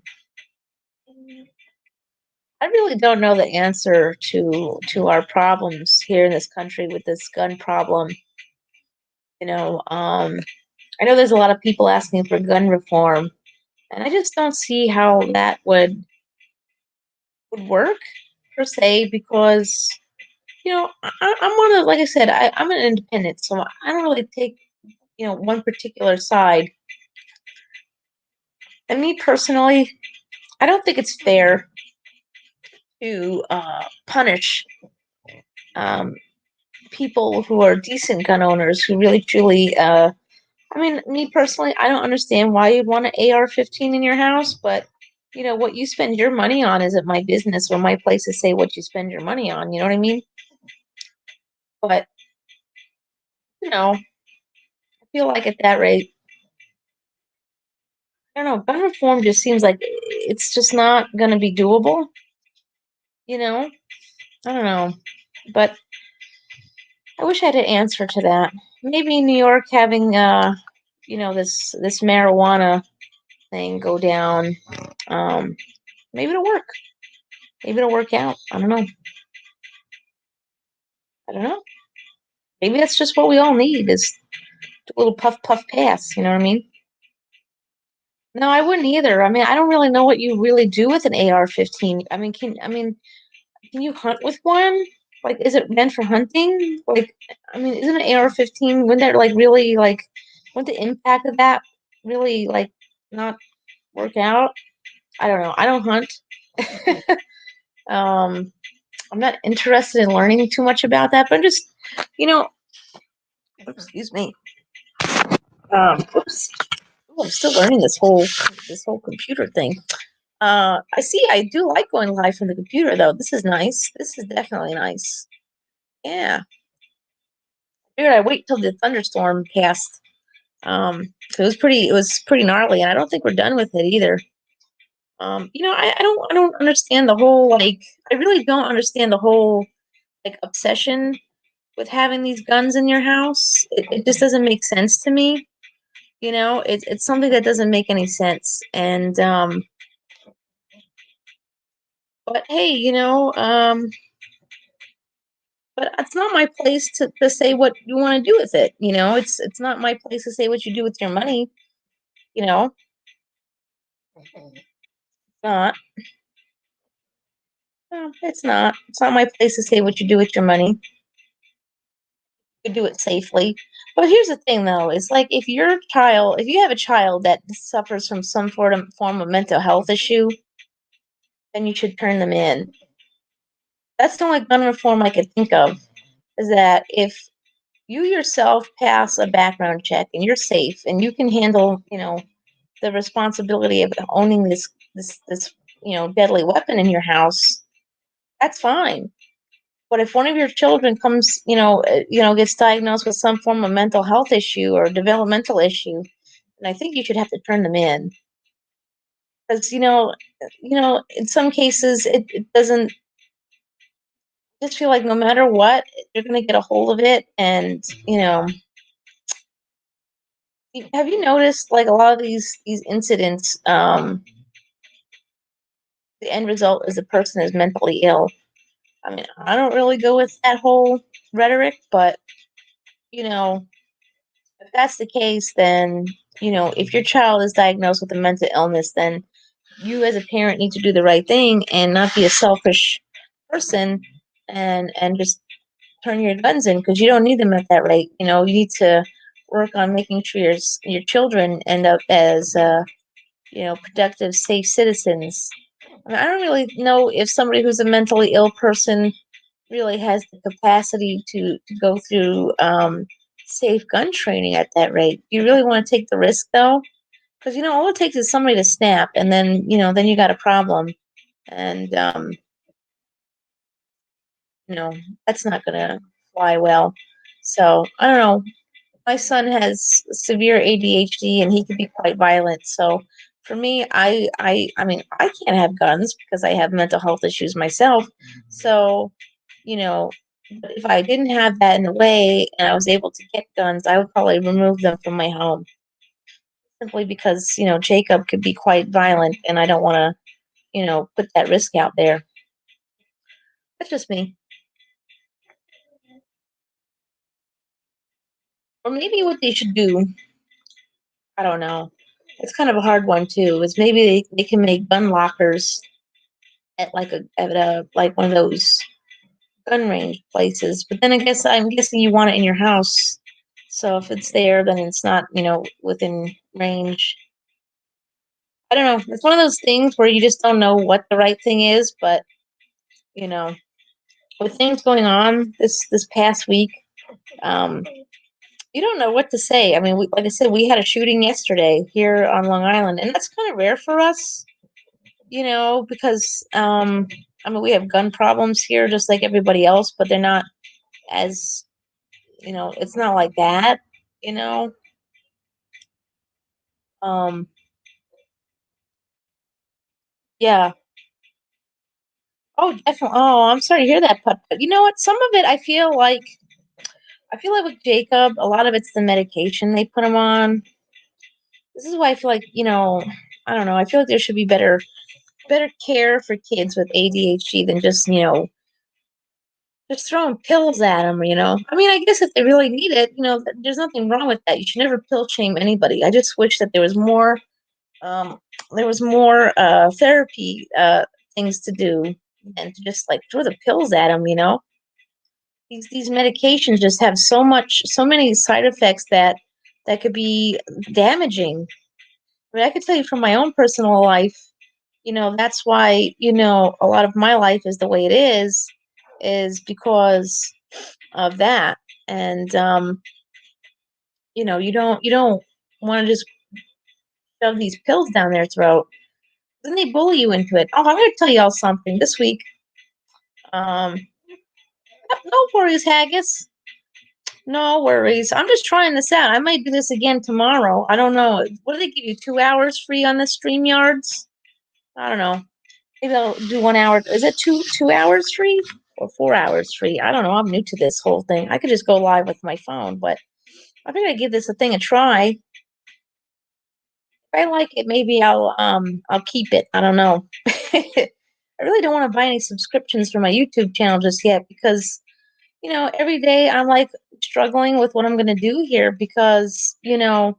I really don't know the answer to our problems here in this country with this gun problem. You know, I know there's a lot of people asking for gun reform, and I just don't see how that would work per se because I'm one of, like I said, I'm an independent, so I don't really take one particular side. And me personally, I don't think it's fair to punish um, people who are decent gun owners who really truly. I mean, me personally, I don't understand why you'd want an AR-15 in your house, but what you spend your money on isn't my business or my place to say what you spend your money on. You know what I mean? But I feel like at that rate, I don't know, gun reform just seems like it's just not going to be doable. You know, I don't know, but I wish I had an answer to that. Maybe New York having this marijuana thing go down. Um, maybe it'll work. Maybe it'll work out. I don't know. I don't know. Maybe that's just what we all need is a little puff puff pass. You know what I mean? No, I wouldn't either. I mean, I don't really know what you really do with an AR-15. Can you hunt with one? Like, is it meant for hunting? Like, I mean, isn't an AR-15? Wouldn't that like really like? Wouldn't the impact of that really like not work out? I don't know. I don't hunt. um, I'm not interested in learning too much about that, but I'm just, you know, excuse me. Oops. Oh, I'm still learning this whole computer thing. I see. I do like going live from the computer, though. This is nice. This is definitely nice. Yeah. Figured I'd wait till the thunderstorm passed. It was pretty gnarly, and I don't think we're done with it either. I don't understand the whole like. I really don't understand the whole like obsession with having these guns in your house. It just doesn't make sense to me. It's something that doesn't make any sense. And but hey, but it's not my place to say what you want to do with it. It's not my place to say what you do with your money. You know, it's not. No, it's not. It's not my place to say what you do with your money. You do it safely. But here's the thing, though: is like if you have a child that suffers from some form of mental health issue, then you should turn them in. That's the only gun reform I can think of. Is that if you yourself pass a background check and you're safe and you can handle, the responsibility of owning this deadly weapon in your house, that's fine. But if one of your children comes, gets diagnosed with some form of mental health issue or developmental issue, then I think you should have to turn them in because in some cases it doesn't. Just feel like no matter what, you're going to get a hold of it, and have you noticed like a lot of these incidents? The end result is the person is mentally ill. I mean, I don't really go with that whole rhetoric, but you know, if that's the case, then if your child is diagnosed with a mental illness, then you as a parent need to do the right thing and not be a selfish person and just turn your guns in because you don't need them at that rate. You need to work on making sure your children end up as productive, safe citizens. I mean, I don't really know if somebody who's a mentally ill person really has the capacity to go through safe gun training at that rate. Do you really want to take the risk though? Because all it takes is somebody to snap, and then you got a problem, and you know that's not gonna fly well. So I don't know. My son has severe ADHD, and he can be quite violent. So for me, I mean, I can't have guns because I have mental health issues myself. So you know, but if I didn't have that in the way and I was able to get guns, I would probably remove them from my home simply because Jacob could be quite violent, and I don't want to. put that risk out there. That's just me. Or maybe what they should do, I don't know. It's kind of a hard one too. Is maybe they can make gun lockers at like one of those gun range places. But then I'm guessing you want it in your house. So if it's there, then it's not within range. I don't know. It's one of those things where you just don't know what the right thing is. But you know, with things going on this past week, um, you don't know what to say. I mean, like I said, we had a shooting yesterday here on Long Island, and that's kind of rare for us, because I mean, we have gun problems here just like everybody else, but they're not as, it's not like that, you know. Um, yeah. Oh, definitely. Oh, I'm sorry to hear that, but you know what? Some of it, I feel like with Jacob, a lot of it's the medication they put him on. This is why I feel like, I don't know. I feel like there should be better care for kids with ADHD than just throwing pills at them. I mean, I guess if they really need it, there's nothing wrong with that. You should never pill shame anybody. I just wish that um, there was more therapy things to do than to just like throw the pills at them. These medications just have so many side effects that could be damaging. I mean, I could tell you from my own personal life, that's why, a lot of my life is the way it is because of that. And you don't want to just shove these pills down their throat. Then they bully you into it. Oh, I'm going to tell y'all something this week. Um, no worries, Haggis. No worries. I'm just trying this out. I might do this again tomorrow. I don't know. What do they give you? 2 hours free on the StreamYards? I don't know. Maybe I'll do 1 hour. Is it two hours free or 4 hours free? I don't know. I'm new to this whole thing. I could just go live with my phone, but I think I give this a thing a try. If I like it, maybe I'll keep it. I don't know. I really don't want to buy any subscriptions for my YouTube channel just yet because every day I'm like struggling with what I'm gonna do here because I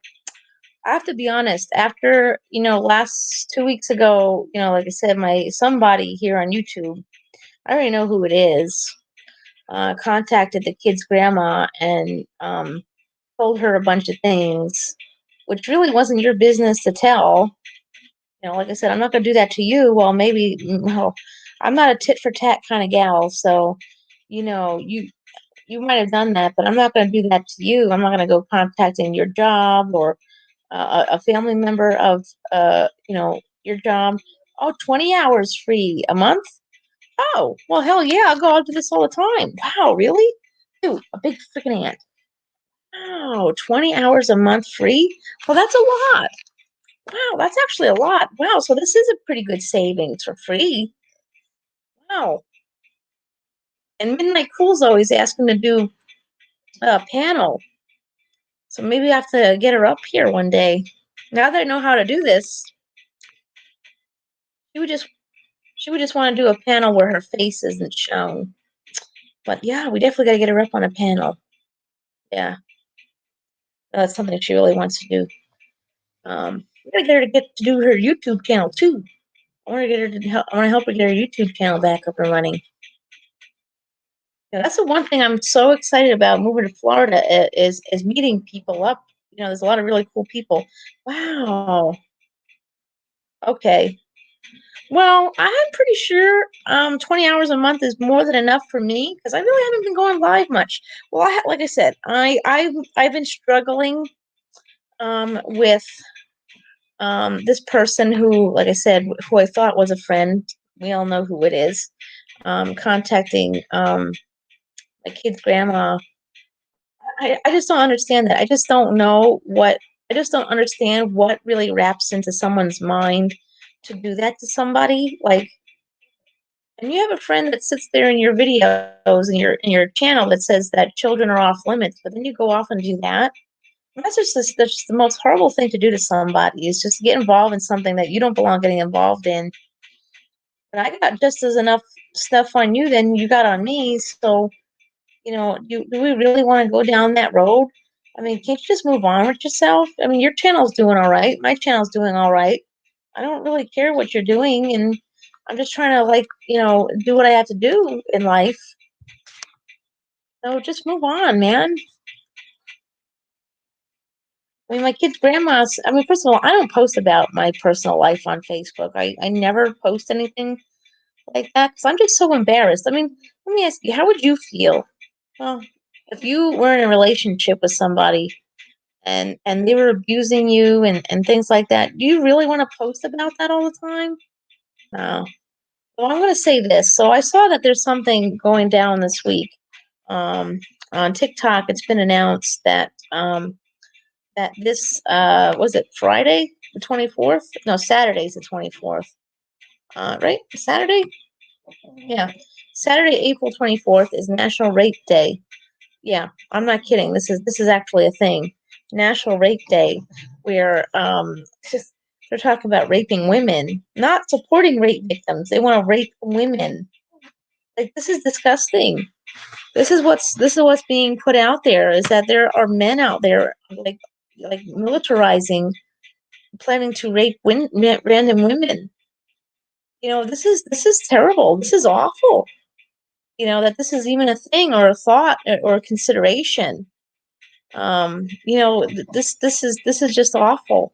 have to be honest. After last 2 weeks ago, like I said, my somebody here on YouTube, I already know who it is. Contacted the kid's grandma and told her a bunch of things, which really wasn't your business to tell. Like I said, I'm not going to do that to you. Well, maybe, no, I'm not a tit for tat kind of gal. So, you might have done that, but I'm not going to do that to you. I'm not going to go contacting your job or a family member of, your job. Oh, 20 hours free a month? Oh, well, hell yeah, I'll do this all the time. Wow, really? Dude, a big freaking ant. Wow, 20 hours a month free? Well, that's a lot. Wow, that's actually a lot. Wow, so this is a pretty good savings for free. Wow. And Midnight Cool's always asking to do a panel. So maybe I have to get her up here one day. Now that I know how to do this, she would just she would just want to do a panel where her face isn't shown. But yeah, we definitely got to get her up on a panel. Yeah, that's something she really wants to do. We gotta get her to get to do her YouTube channel too. I want to get her to help. I want to help her get her YouTube channel back up and running. Yeah, that's the one thing I'm so excited about moving to Florida is meeting people up. There's a lot of really cool people. Wow. Okay. Well, I'm pretty sure 20 hours a month is more than enough for me because I really haven't been going live much. Well, like I said, I've been struggling with this person who, like I said, who I thought was a friend. We all know who it is. Contacting my kid's grandma. I just don't understand that. I just don't know what. I just don't understand what really wraps into someone's mind to do that to somebody. Like, and you have a friend that sits there in your videos in your channel that says that children are off limits, but then you go off and do that. That's just the most horrible thing to do to somebody is just get involved in something that you don't belong getting involved in. But I got just as enough stuff on you than you got on me. So, do we really want to go down that road? I mean, can't you just move on with yourself? I mean, your channel's doing all right. My channel's doing all right. I don't really care what you're doing, and I'm just trying to, like, do what I have to do in life. So just move on, man. I mean, my kid's grandma's. I mean, first of all, I don't post about my personal life on Facebook. I never post anything like that because I'm just so embarrassed. I mean, let me ask you, how would you feel? Well, if you were in a relationship with somebody and they were abusing you and things like that, do you really want to post about that all the time? No. Well, I'm going to say this. So I saw that there's something going down this week. Um, on TikTok, it's been announced that this was it Friday the 24th? No, Saturday's the 24th. Right? Saturday? Yeah. Saturday, April 24th is National Rape Day. Yeah, I'm not kidding. This is actually a thing. National Rape Day, where they're talking about raping women, not supporting rape victims. They want to rape women. Like, this is disgusting. This is what's being put out there, is that there are men out there like militarizing, planning to rape random women. This is terrible. This is awful. That this is even a thing or a thought or a consideration. This is just awful.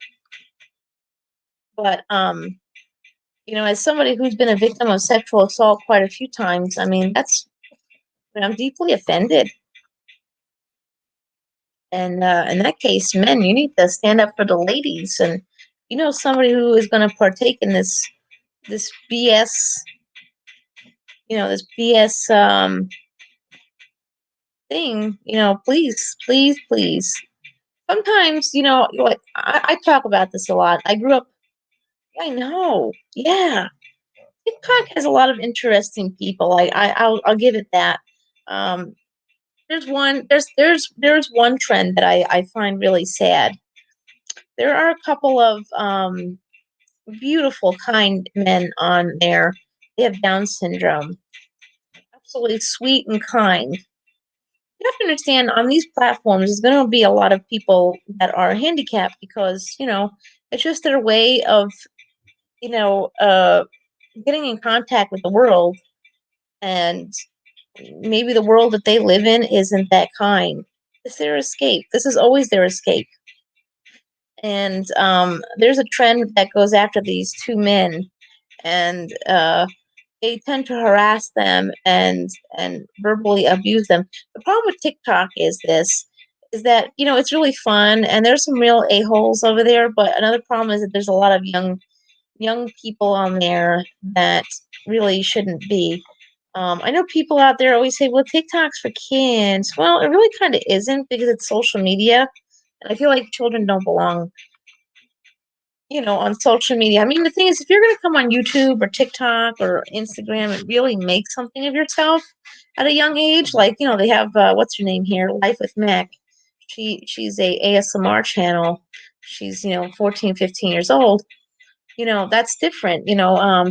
But as somebody who's been a victim of sexual assault quite a few times, I mean, I'm deeply offended. And in that case, men, you need to stand up for the ladies. And somebody who is going to partake in this BS, this BS thing, please, please, please. Sometimes, like I talk about this a lot. I grew up. I know, yeah. TikTok has a lot of interesting people. I'll give it that. Um, there's one trend that I find really sad. There are a couple of beautiful, kind men on there. They have Down syndrome. Absolutely sweet and kind. You have to understand, on these platforms, there's going to be a lot of people that are handicapped because it's just their way of you know uh, getting in contact with the world, and maybe the world that they live in isn't that kind. It's their escape. This is always their escape. And there's a trend that goes after these two men, and they tend to harass them and verbally abuse them. The problem with TikTok is that it's really fun, and there's some real a-holes over there. But another problem is that there's a lot of young people on there that really shouldn't be. I know people out there always say, well, TikTok's for kids. Well, it really kind of isn't, because it's social media. And I feel like children don't belong, on social media. I mean, the thing is, if you're going to come on YouTube or TikTok or Instagram and really make something of yourself at a young age, like, they have, what's her name here? Life with Mac. She's a ASMR channel. She's, 14, 15 years old. That's different.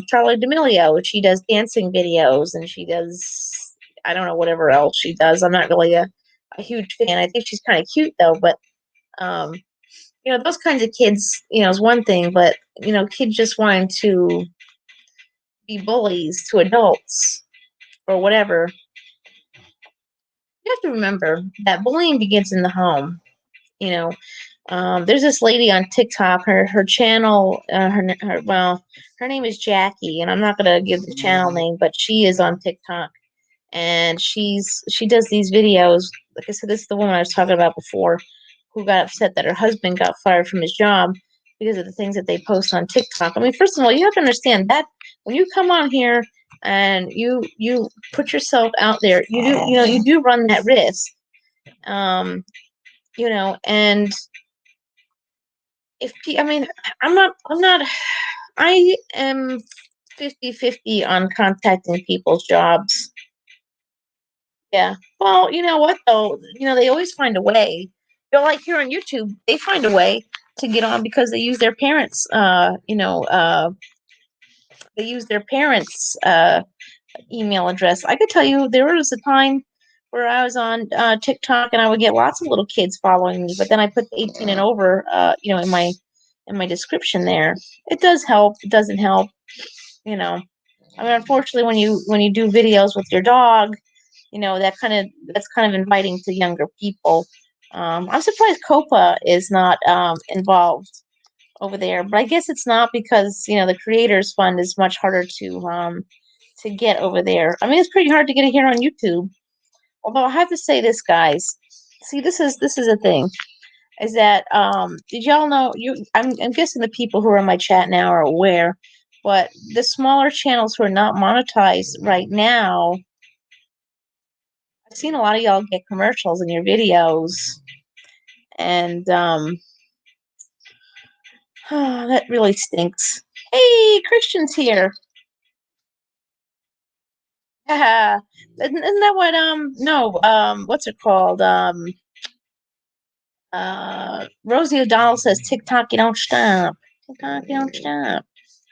Charlie D'Amelio, she does dancing videos, and she does, I don't know, whatever else she does. I'm not really a huge fan. I think she's kind of cute though, but um, those kinds of kids, is one thing, but kids just wanting to be bullies to adults or whatever. You have to remember that bullying begins in the home. You know, there's this lady on TikTok. Her channel, her name is Jackie, and I'm not gonna give the channel name, but she is on TikTok, and she does these videos. Like I said, this is the woman I was talking about before, who got upset that her husband got fired from his job because of the things that they post on TikTok. I mean, first of all, you have to understand that when you come on here and you put yourself out there, you do run that risk. Um, and I mean, I'm not, I am 50-50 on contacting people's jobs. Yeah. Well, you know what though? They always find a way. Like here on YouTube, they find a way to get on because they use their parents, they use their parents' email address. I could tell you there was a time where I was on TikTok and I would get lots of little kids following me, but then I put 18 and over, in my description there. It does help. It doesn't help, you know. I mean, unfortunately, when you do videos with your dog, that's kind of inviting to younger people. I'm surprised Copa is not involved over there, but I guess it's not because the Creators Fund is much harder to get over there. I mean, it's pretty hard to get it here on YouTube. Although I have to say this, guys. See, this is a thing. Is that did y'all know I'm guessing the people who are in my chat now are aware, but the smaller channels who are not monetized right now, I've seen a lot of y'all get commercials in your videos, and that really stinks. Hey, Christian's here. Isn't that what no what's it called? Rosie O'Donnell says TikTok you don't stop. TikTok you don't stop.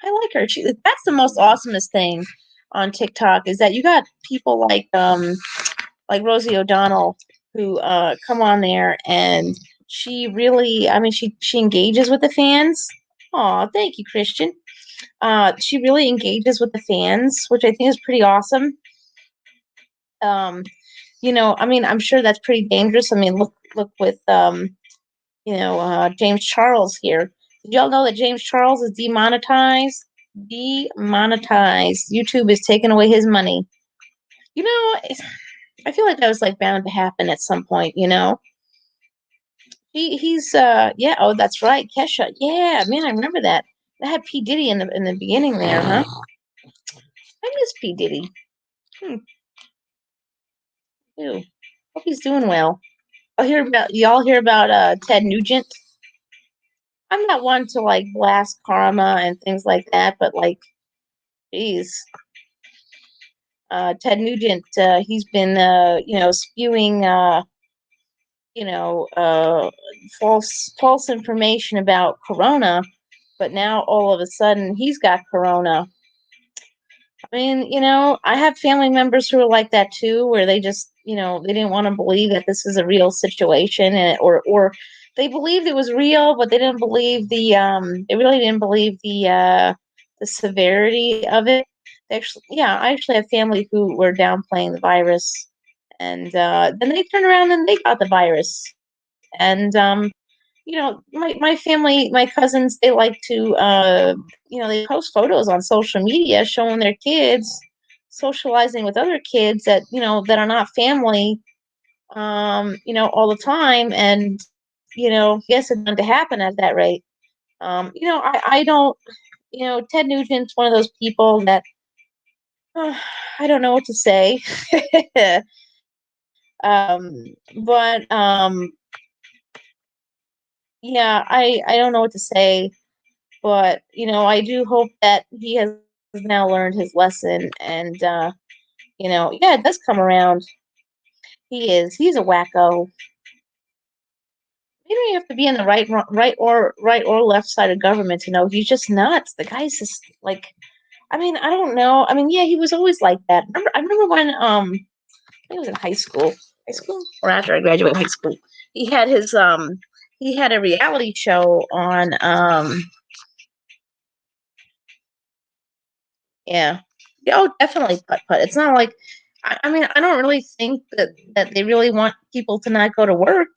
I like her. That's the most awesomest thing on TikTok is that you got people like Rosie O'Donnell who come on there and she really I mean she engages with the fans. Oh, thank you, Christian. She really engages with the fans, which I think is pretty awesome. Um, I mean, I'm sure that's pretty dangerous. I mean, look with James Charles here. Did y'all know that James Charles is demonetized? Demonetized. YouTube is taking away his money. I feel like that was like bound to happen at some point. He's yeah. Oh, that's right, Kesha. Yeah, man, I remember that. That had P Diddy in the beginning there, huh? I miss P Diddy. Ew. Hope he's doing well. Y'all hear about Ted Nugent? I'm not one to like blast karma and things like that, but like, geez, Ted Nugent, he's been spewing you know uh false information about Corona, but now all of a sudden he's got Corona. I mean, I have family members who are like that too, where they just, they didn't want to believe that this is a real situation, or they believed it was real, but they didn't believe they really didn't believe the severity of it. Yeah, I actually have family who were downplaying the virus, and then they turned around and they got the virus, and my family, my cousins, they like to they post photos on social media showing their kids socializing with other kids that that are not family, all the time, and yes, it's going to happen at that rate. I don't, Ted Nugent's one of those people that I don't know what to say. But yeah, I don't know what to say. But I do hope that he has now learned his lesson, and yeah, it does come around. He's a wacko. Maybe you have to be in the right or left side of government to know he's just nuts. The guy's just like, I mean, I don't know. I mean, yeah, he was always like that. I remember when I think it was in high school or after I graduated high school. He had he had a reality show on yeah. Yeah, oh, definitely putt putt. It's not like I mean, I don't really think that they really want people to not go to work.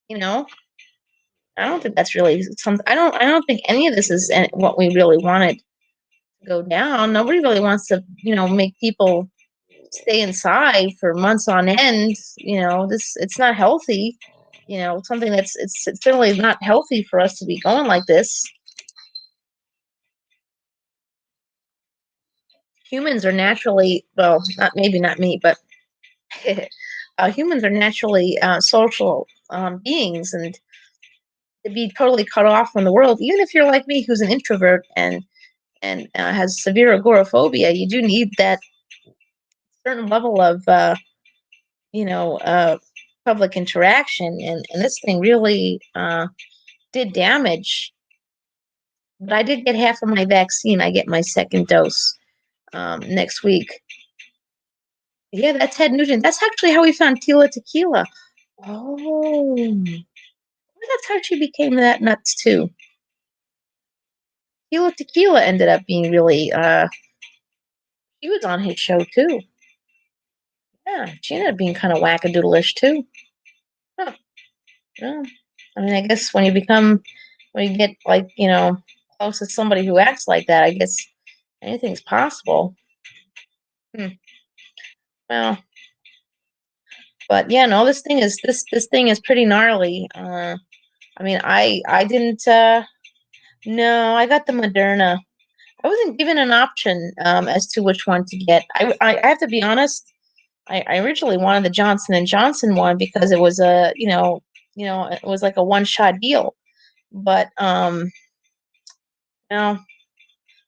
You know, I don't think that's really some. I don't think any of this is what we really wanted to go down. Nobody really wants to, make people stay inside for months on end. It's not healthy. Something it's certainly not healthy for us to be going like this. Humans are naturally, well, not maybe not me, but humans are naturally social beings, and to be totally cut off from the world, even if you're like me, who's an introvert and has severe agoraphobia, you do need that certain level of you know uh, public interaction, and this thing really did damage But I did get half of my vaccine. I get my second dose next week. Yeah, that's Ted Nugent. That's actually how we found Tila Tequila. Oh, that's how she became that nuts too. Tila Tequila ended up being really. She was on his show too. Yeah, she ended up being kind of wackadoodleish too. Huh. Yeah. I mean, I guess when you get like close to somebody who acts like that, I guess anything's possible. Hmm. Well, but yeah, no, this thing is pretty gnarly. I mean, I didn't. No, I got the Moderna. I wasn't given an option as to which one to get. I have to be honest. I originally wanted the Johnson and Johnson one because it was it was like a one shot deal. But no,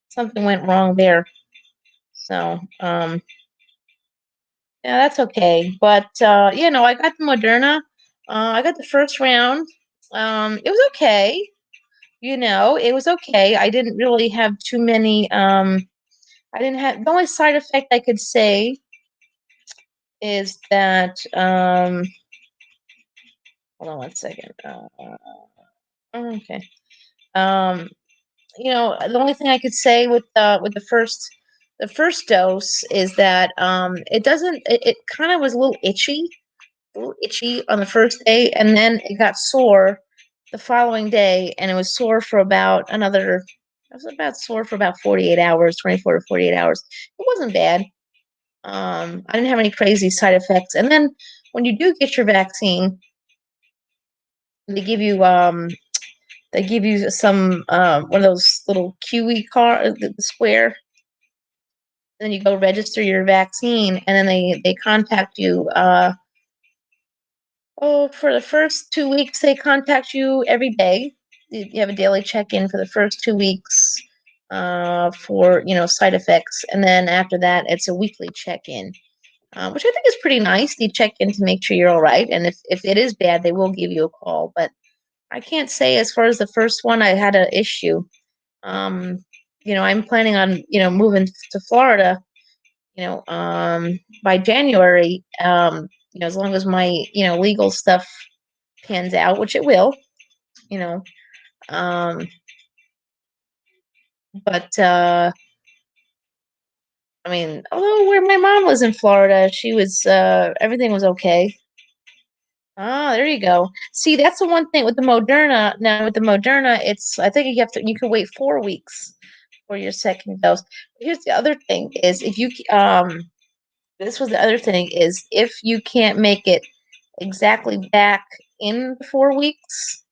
something went wrong there. So yeah, that's okay. But I got the Moderna. I got the first round. It was okay. It was okay. I didn't really have too many. I didn't have the only side effect I could say is that. Hold on one second. Okay. Um, the only thing I could say with the first dose is that it doesn't. It kind of was a little itchy on the first day, and then it got sore the following day, and it was sore for about another. It was about sore for about 48 hours, 24 to 48 hours. It wasn't bad. I didn't have any crazy side effects. And then when you do get your vaccine, they give you some one of those little QE card, the square. Then you go register your vaccine, and then they contact you. For the first 2 weeks, they contact you every day. You have a daily check-in for the first 2 weeks for side effects, and then after that, it's a weekly check-in, which I think is pretty nice. They check in to make sure you're all right, and if it is bad, they will give you a call. But I can't say as far as the first one, I had an issue. Um, I'm planning on moving to Florida, by January. As long as my legal stuff pans out, which it will, you know. Um, but I mean, although where my mom was in Florida, she was everything was okay. Ah, there you go. See, that's the one thing with the Moderna. Now with the Moderna, it's I think you can wait 4 weeks for your second dose. Here's the other thing is if you this was the other thing is if you can't make it exactly back in 4 weeks,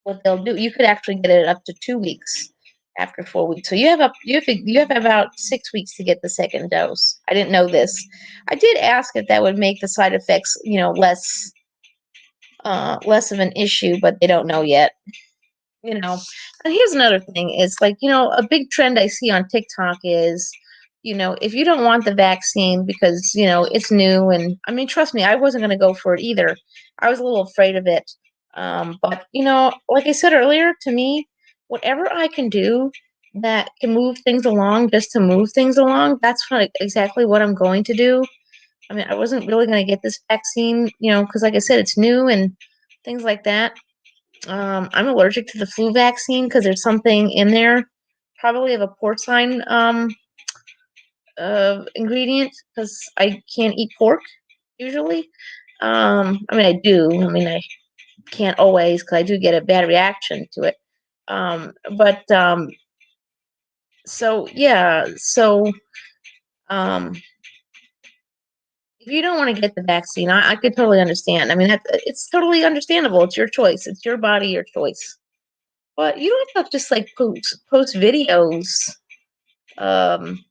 what they'll do, you could actually get it up to 2 weeks after 4 weeks. So you have about 6 weeks to get the second dose. I didn't know this. I did ask if that would make the side effects, less of an issue, but they don't know yet. you know and here's another thing is like a big trend I see on TikTok is if you don't want the vaccine because it's new, and I mean trust me, I wasn't going to go for it either. I was a little afraid of it, but like I said earlier, to me, whatever I can do that can move things along, just to move things along, that's exactly what I'm going to do. I mean, I wasn't really going to get this vaccine, because like I said, it's new and things like that. I'm allergic to the flu vaccine because there's something in there, probably of a porcine ingredient, because I can't eat pork usually. I mean, I do. I mean, I can't always because I do get a bad reaction to it. But so yeah, so um, if you don't want to get the vaccine, I could totally understand. I mean, it's totally understandable. It's your choice. It's your body, your choice. But you don't have to just like post videos, um,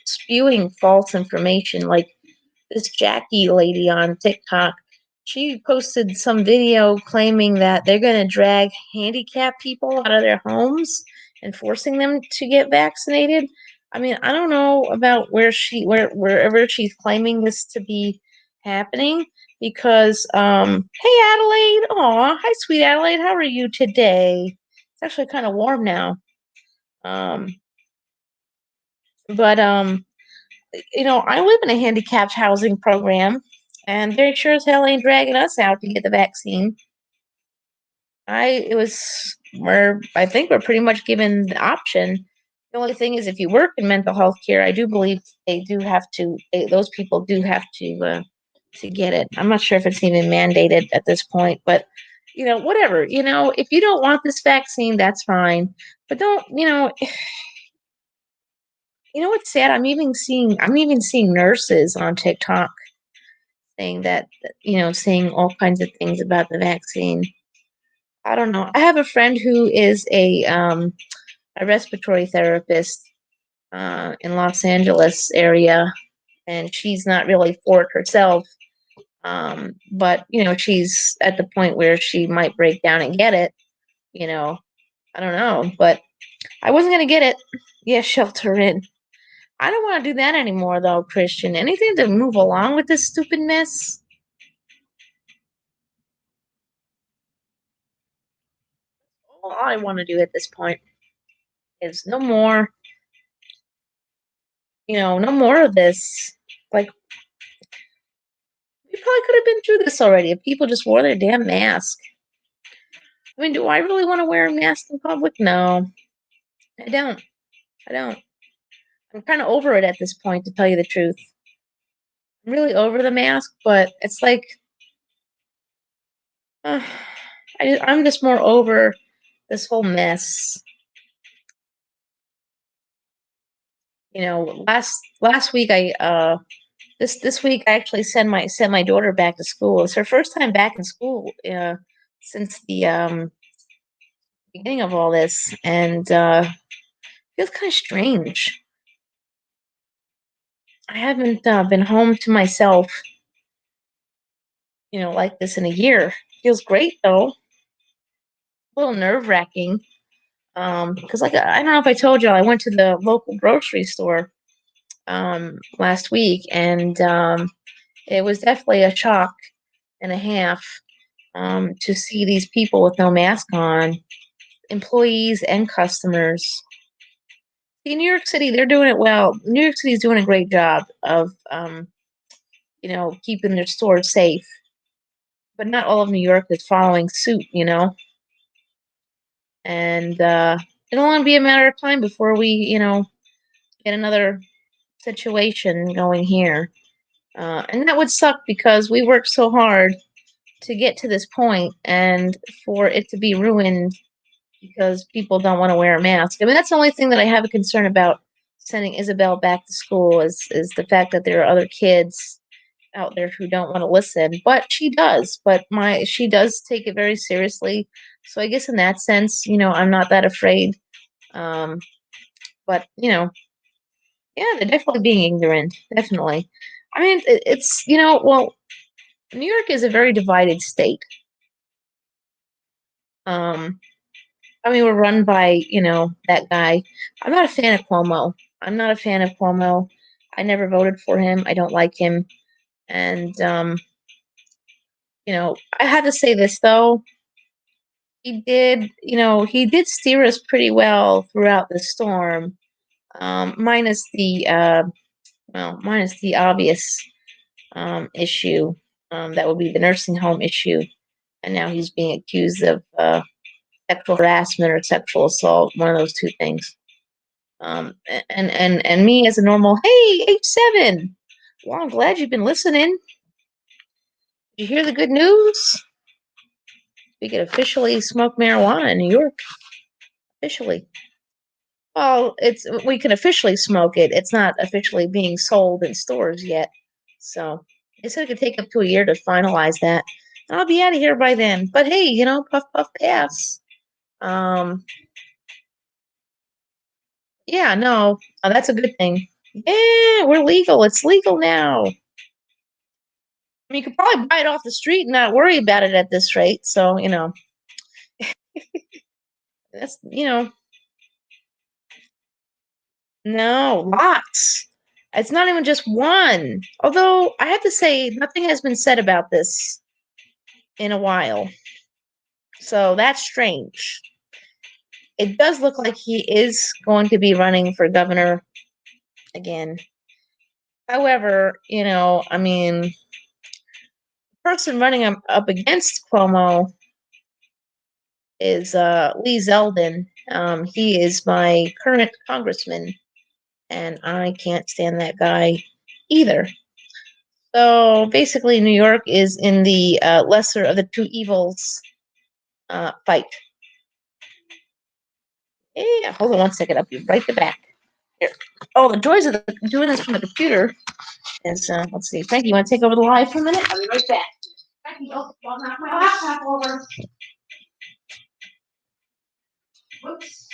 spewing false information. Like this Jackie lady on TikTok, she posted some video claiming that they're going to drag handicapped people out of their homes and forcing them to get vaccinated. I mean, I don't know about wherever she's claiming this to be happening, because hey Adelaide, oh hi sweet Adelaide, how are you today? It's actually kind of warm now. Um, but I live in a handicapped housing program, and they sure as hell ain't dragging us out to get the vaccine. I think we're pretty much given the option. The only thing is, if you work in mental health care, I do believe those people do have to get it. I'm not sure if it's even mandated at this point, but whatever. If you don't want this vaccine, that's fine. But don't, what's sad? I'm even seeing nurses on TikTok saying that, saying all kinds of things about the vaccine. I don't know. I have a friend who is a respiratory therapist in Los Angeles area, and she's not really for it herself. But she's at the point where she might break down and get it. You know, I don't know, but I wasn't gonna get it. Yeah, shelter in. I don't want to do that anymore, though, Christian. Anything to move along with this stupid mess. All I want to do at this point is no more. No more of this. Like, we probably could have been through this already if people just wore their damn mask. I mean, do I really want to wear a mask in public? No, I don't. I don't. I'm kind of over it at this point, to tell you the truth. I'm really over the mask, but it's like, uh, I'm just more over this whole mess. Last week this week I actually sent my daughter back to school. It's her first time back in school since the beginning of all this, and feels kind of strange. I haven't been home to myself, like this in a year. Feels great though. A little nerve wracking. Because like I don't know if I told you, I went to the local grocery store last week, and it was definitely a shock and a half to see these people with no mask on, employees and customers. See, New York City, they're doing it well. New York City is doing a great job of, keeping their stores safe. But not all of New York is following suit. And it'll only be a matter of time before we, get another situation going here. And that would suck because we worked so hard to get to this point and for it to be ruined because people don't want to wear a mask. I mean, that's the only thing that I have a concern about sending Isabel back to school is the fact that there are other kids out there who don't want to listen. But she does. But she does take it very seriously. So I guess in that sense, I'm not that afraid. Um, but yeah, they're definitely being ignorant. Definitely. I mean, it's well, New York is a very divided state. Um, I mean, we're run by, that guy. I'm not a fan of Cuomo. I'm not a fan of Cuomo. I never voted for him. I don't like him. And, I had to say this though. He did steer us pretty well throughout the storm, minus the obvious issue. That would be the nursing home issue. And now he's being accused of sexual harassment or sexual assault, one of those two things. And me as a normal, hey, H7. Well, I'm glad you've been listening. Did you hear the good news? We could officially smoke marijuana in New York. Officially. Well, we can officially smoke it. It's not officially being sold in stores yet. So they said it could take up to a year to finalize that. And I'll be out of here by then. But hey, puff puff pass. Um, yeah, no, that's a good thing. Yeah, we're legal. It's legal now. I mean, you could probably buy it off the street and not worry about it at this rate. So, that's, no, lots. It's not even just one. Although I have to say, nothing has been said about this in a while. So that's strange. It does look like he is going to be running for governor again. However, I mean, the person running up against Cuomo is Lee Zeldin. He is my current congressman, and I can't stand that guy either. So basically, New York is in the lesser of the two evils fight. Yeah, hold on one second. I'll be right back. Here. Oh, the joys of doing this from the computer is, let's see. Frankie, you want to take over the live for a minute? I'll be right back. Frankie, don't knock my laptop over. Whoops.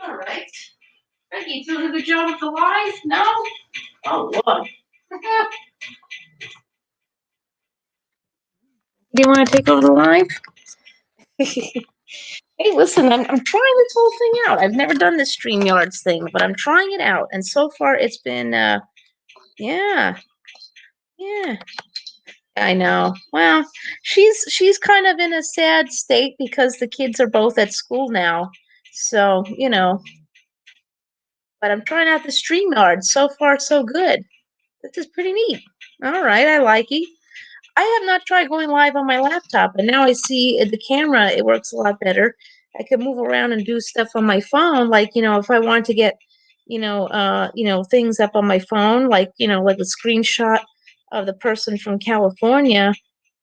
All right. Frankie, you doing a good job with the live? No? Oh, Lord. Do you want to take over the live? Hey, listen, I'm trying this whole thing out. I've never done this StreamYards thing, but I'm trying it out. And so far it's been, yeah, yeah. I know. Well, she's kind of in a sad state because the kids are both at school now. So, but I'm trying out the StreamYard. So far, so good. This is pretty neat. All right, I like it. I have not tried going live on my laptop, and now I see the camera, it works a lot better. I can move around and do stuff on my phone, like, if I want to get, things up on my phone, like a screenshot of the person from California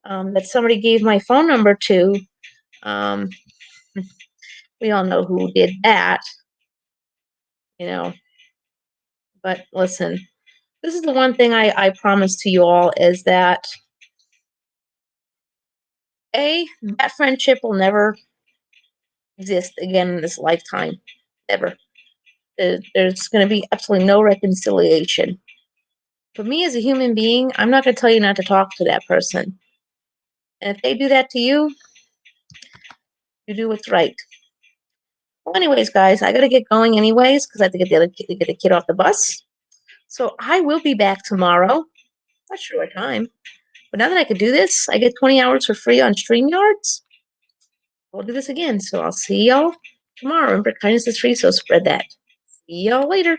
that somebody gave my phone number to. Um, we all know who did that, you know. But listen, this is the one thing I promise to you all is that that friendship will never exist again in this lifetime. Ever. There's going to be absolutely no reconciliation. For me as a human being, I'm not going to tell you not to talk to that person. And if they do that to you, you do what's right. Well, anyways, guys, I got to get going anyways because I have to get the kid off the bus. So I will be back tomorrow. Not sure what time. But now that I could do this, I get 20 hours for free on StreamYards. We'll do this again. So I'll see y'all tomorrow. Remember, kindness is free, so spread that. See y'all later.